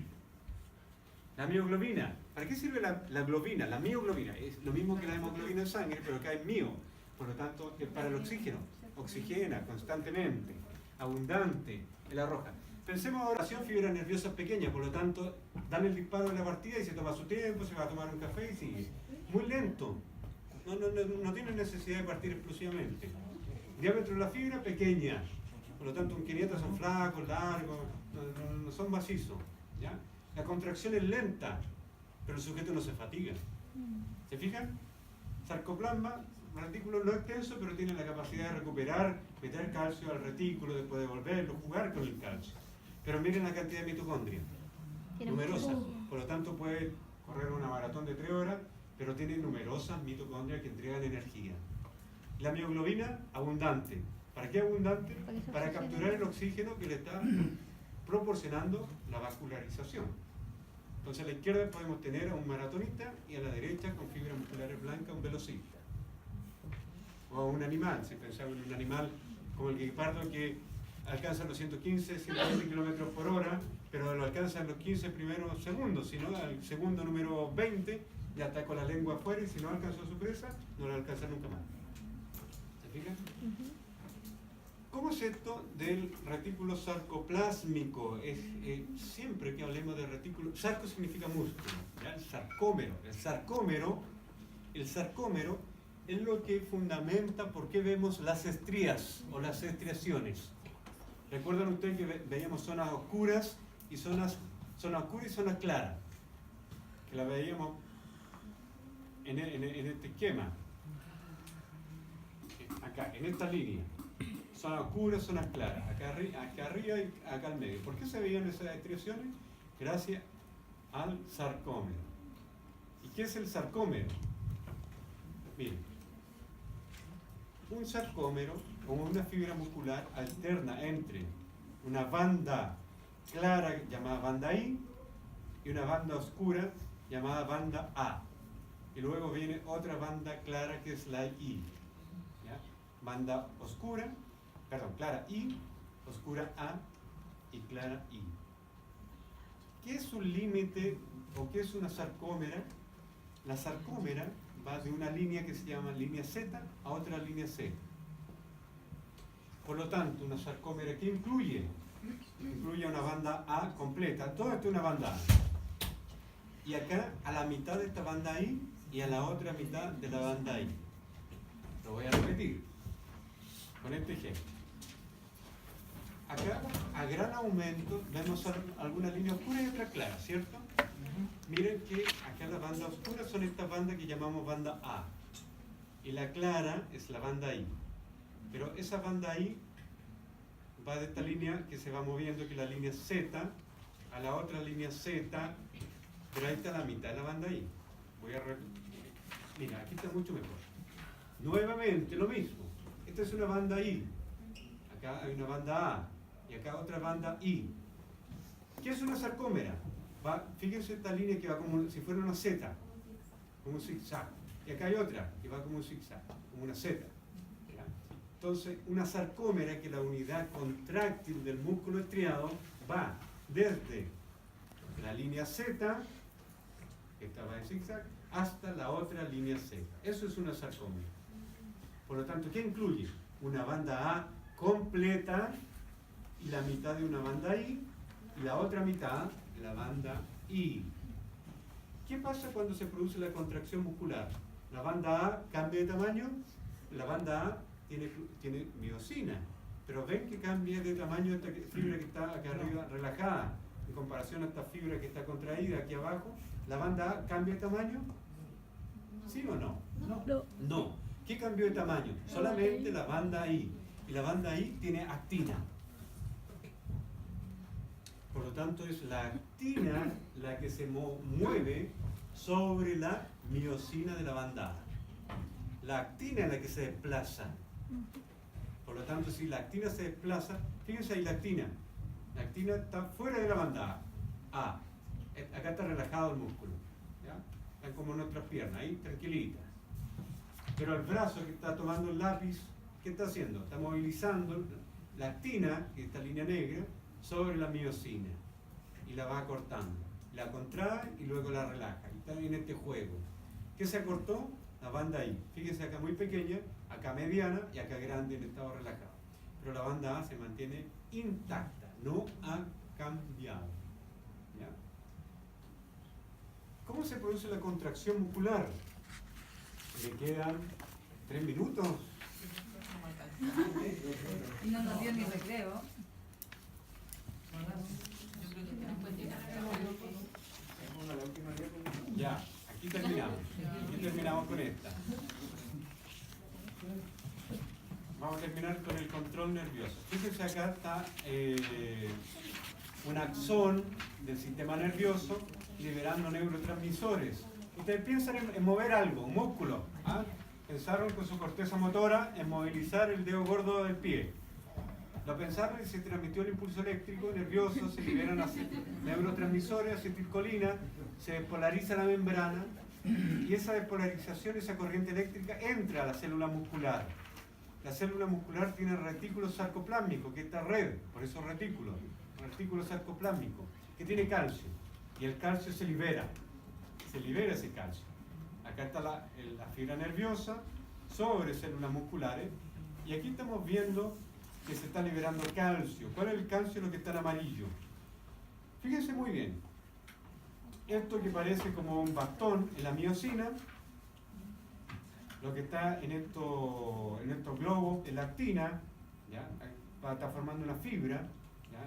La mioglobina. ¿Para qué sirve la globina? La mioglobina es lo mismo que la hemoglobina en sangre, pero acá es mio. Por lo tanto, es para el oxígeno. Oxigena constantemente, abundante en la roja. Pensemos ahora, fibra nerviosa pequeña, por lo tanto, dan el disparo de la partida y se toma su tiempo, se va a tomar un café y sigue. Muy lento. No tiene necesidad de partir explosivamente. Diámetro de la fibra pequeña. Por lo tanto, un 500 son flacos, largos, no son macizos. ¿Ya? La contracción es lenta, pero el sujeto no se fatiga. ¿Se fijan? Sarcoplasma, retículo no extenso, pero tiene la capacidad de recuperar, meter calcio al retículo, después devolverlo, jugar con el calcio. Pero miren la cantidad de mitocondria, numerosa. Por lo tanto, puede correr una maratón de 3 horas, pero tiene numerosas mitocondrias que entregan energía. La mioglobina, abundante. ¿Para qué abundante? Para capturar el oxígeno que le está proporcionando la vascularización. Entonces a la izquierda podemos tener a un maratonista y a la derecha con fibras musculares blancas un velocista. O a un animal, si pensamos en un animal como el guepardo que alcanza los 115, 120 kilómetros por hora, pero lo alcanza en los 15 primeros segundos, si no, al segundo número 20 ya está con la lengua afuera y si no alcanzó a su presa, no la alcanza nunca más. ¿Se fijan? ¿Cómo es esto del retículo sarcoplásmico? Siempre que hablemos de retículo, sarco significa músculo, ¿ya? El sarcómero es lo que fundamenta por qué vemos las estrías o las estriaciones. ¿Recuerdan ustedes que veíamos zonas oscuras y zonas claras? Que la veíamos en este esquema. Acá, en esta línea. Zonas oscuras, zonas claras. Acá arriba y acá al medio. ¿Por qué se veían esas estriaciones? Gracias al sarcómero. ¿Y qué es el sarcómero? Miren. Un sarcómero, como una fibra muscular, alterna entre una banda clara llamada banda I y una banda oscura llamada banda A. Y luego viene otra banda clara que es la I. ¿Ya? Banda oscura, clara I, oscura A y clara I. ¿Qué es un límite o qué es una sarcómera? La sarcómera va de una línea que se llama línea Z a otra línea Z. Por lo tanto, una sarcómera que incluye una banda A completa, todo esto es una banda A. Y acá a la mitad de esta banda I y a la otra mitad de la banda I. Lo voy a repetir con este ejemplo. Acá, a gran aumento, vemos alguna línea oscura y otra clara, ¿cierto? Miren que acá la banda oscura son estas bandas que llamamos banda A. Y la clara es la banda I. Pero esa banda I va de esta línea que se va moviendo, que es la línea Z, a la otra línea Z, pero ahí está la mitad de la banda I. Voy a repetir. Mira, aquí está mucho mejor. Nuevamente lo mismo. esta es una banda I, acá hay una banda A, y acá otra banda I. ¿Qué es una sarcómera? Fíjense esta línea que va como si fuera una Z, como un zigzag. Y acá hay otra que va como un zigzag, como una Z. ¿Ya? Entonces, una sarcómera, que es la unidad contráctil del músculo estriado, va desde la línea Z, esta va en zigzag, hasta la otra línea Z. Eso es una sarcómera. Por lo tanto, ¿qué incluye? Una banda A completa y la mitad de una banda I, y la otra mitad, la banda I. ¿Qué pasa cuando se produce la contracción muscular? La banda A cambia de tamaño, la banda A tiene miosina, pero ven que cambia de tamaño esta fibra que está acá arriba relajada, en comparación a esta fibra que está contraída aquí abajo. ¿La banda A cambia de tamaño? ¿Sí o no? No. ¿Qué cambió de tamaño? Solamente la banda I. Y la banda I tiene actina. Por lo tanto, es la actina la que se mueve sobre la miosina de la banda A. La actina es la que se desplaza. Por lo tanto, si la actina se desplaza, fíjense ahí la actina. La actina está fuera de la banda A. Acá está relajado el músculo. ¿Ya? Están como nuestras piernas, ahí tranquilitas. Pero el brazo que está tomando el lápiz, ¿qué está haciendo? Está movilizando la actina, que es esta línea negra, sobre la miosina. Y la va acortando. La contrae y luego la relaja. Y está en este juego. ¿Qué se acortó? La banda I. Fíjense acá muy pequeña, acá mediana y acá grande en estado relajado. Pero la banda A se mantiene intacta, no ha cambiado. ¿Ya? ¿Cómo se produce la contracción muscular? Me quedan 3 minutos. Y no nos dio ni recreo. Ya, aquí terminamos. Aquí terminamos con esta. Vamos a terminar con el control nervioso. Fíjense, acá está un axón del sistema nervioso liberando neurotransmisores. Ustedes piensan en mover algo, un músculo. ¿Ah? Pensaron con su corteza motora en movilizar el dedo gordo del pie. Lo pensaron y se transmitió el impulso eléctrico nervioso, se liberan neurotransmisores, acetilcolina, se despolariza la membrana y esa despolarización, esa corriente eléctrica entra a la célula muscular. La célula muscular tiene retículo sarcoplásmico, que es esta red, por eso retículo sarcoplásmico, que tiene calcio y el calcio se libera ese calcio. Acá está la fibra nerviosa sobre células musculares y aquí estamos viendo que se está liberando calcio. ¿Cuál es el calcio? Lo que está en amarillo. Fíjense muy bien. Esto que parece como un bastón en la miosina, lo que está en estos globos es la actina, ¿ya? Está formando una fibra, ¿ya?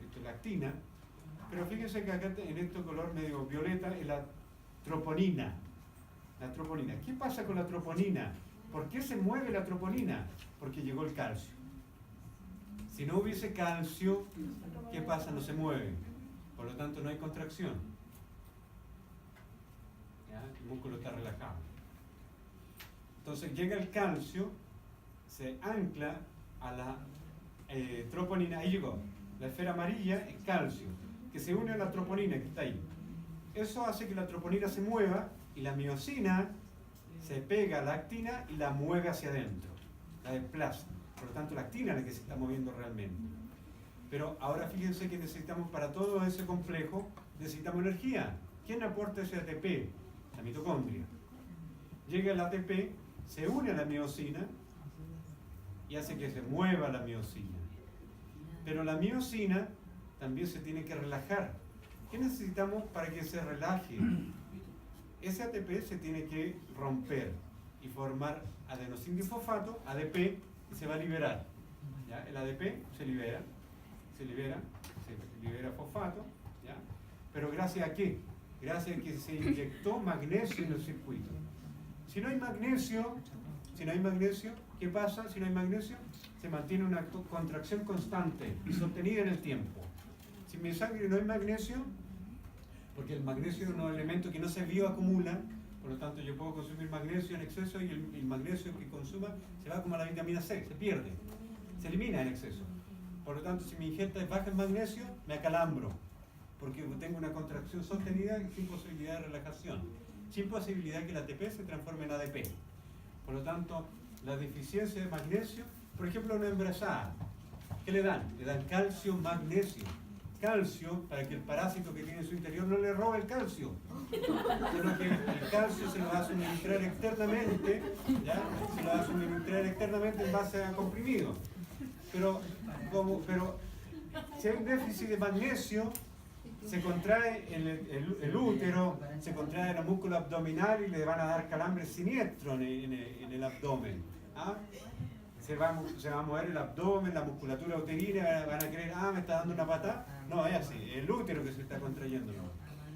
Esto es la actina, pero fíjense que acá en este color medio violeta es la troponina. La troponina. ¿Qué pasa con la troponina? ¿Por qué se mueve la troponina? Porque llegó el calcio. Si no hubiese calcio, ¿qué pasa? No se mueve. Por lo tanto, no hay contracción. ¿Ya? El músculo está relajado. Entonces llega el calcio, se ancla a la troponina. Ahí llegó. La esfera amarilla es calcio, que se une a la troponina que está ahí. Eso hace que la troponina se mueva y la miosina se pega a la actina y la mueve hacia adentro, la desplaza. Por lo tanto, la actina es la que se está moviendo realmente. Pero ahora fíjense que necesitamos, para todo ese complejo, necesitamos energía. ¿Quién aporta ese ATP? La mitocondria. Llega el ATP, se une a la miosina y hace que se mueva la miosina. Pero la miosina también se tiene que relajar. ¿Qué necesitamos para que se relaje? Ese ATP se tiene que romper y formar adenosindifosfato, ADP, y se va a liberar. ¿Ya? El ADP se libera fosfato, ¿ya? Pero ¿gracias a qué? Gracias a que se inyectó magnesio en el circuito. Si no hay magnesio, ¿qué pasa? Si no hay magnesio, se mantiene una contracción constante y sostenida en el tiempo. Si en mi sangre no hay magnesio, porque el magnesio es un elemento que no se bioacumula, Por lo tanto, yo puedo consumir magnesio en exceso y el magnesio que consuma se va como la vitamina C, se pierde, se elimina en exceso. Por lo tanto, si mi ingesta es baja en magnesio, me acalambro, porque tengo una contracción sostenida y sin posibilidad de relajación, sin posibilidad que la ATP se transforme en ADP. Por lo tanto, la deficiencia de magnesio, por ejemplo, una embarazada, ¿qué le dan? Le dan calcio, magnesio. Calcio para que el parásito que tiene en su interior no le robe el calcio, sino que el calcio se lo va a suministrar externamente, ¿ya? Se lo va a suministrar externamente en base a comprimido. Pero si hay un déficit de magnesio, se contrae el útero, se contrae el músculo abdominal y le van a dar calambres siniestros en el abdomen. ¿Ah? Se va a mover el abdomen, la musculatura uterina, van a creer, me está dando una patada. No, es así, el útero que se está contrayendo. ¿No?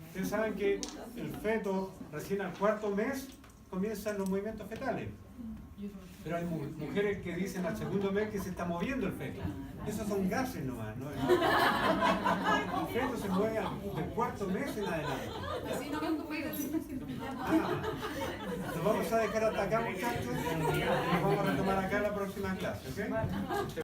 Ustedes saben que el feto, recién al 4º mes, comienzan los movimientos fetales. Pero hay mujeres que dicen al 2º mes que se está moviendo el feto. Esos son gases nomás, ¿no? El feto se mueve del 4º mes en adelante. Nos vamos a dejar hasta acá, muchachos, y nos vamos a retomar acá en la próxima clase, ¿ok?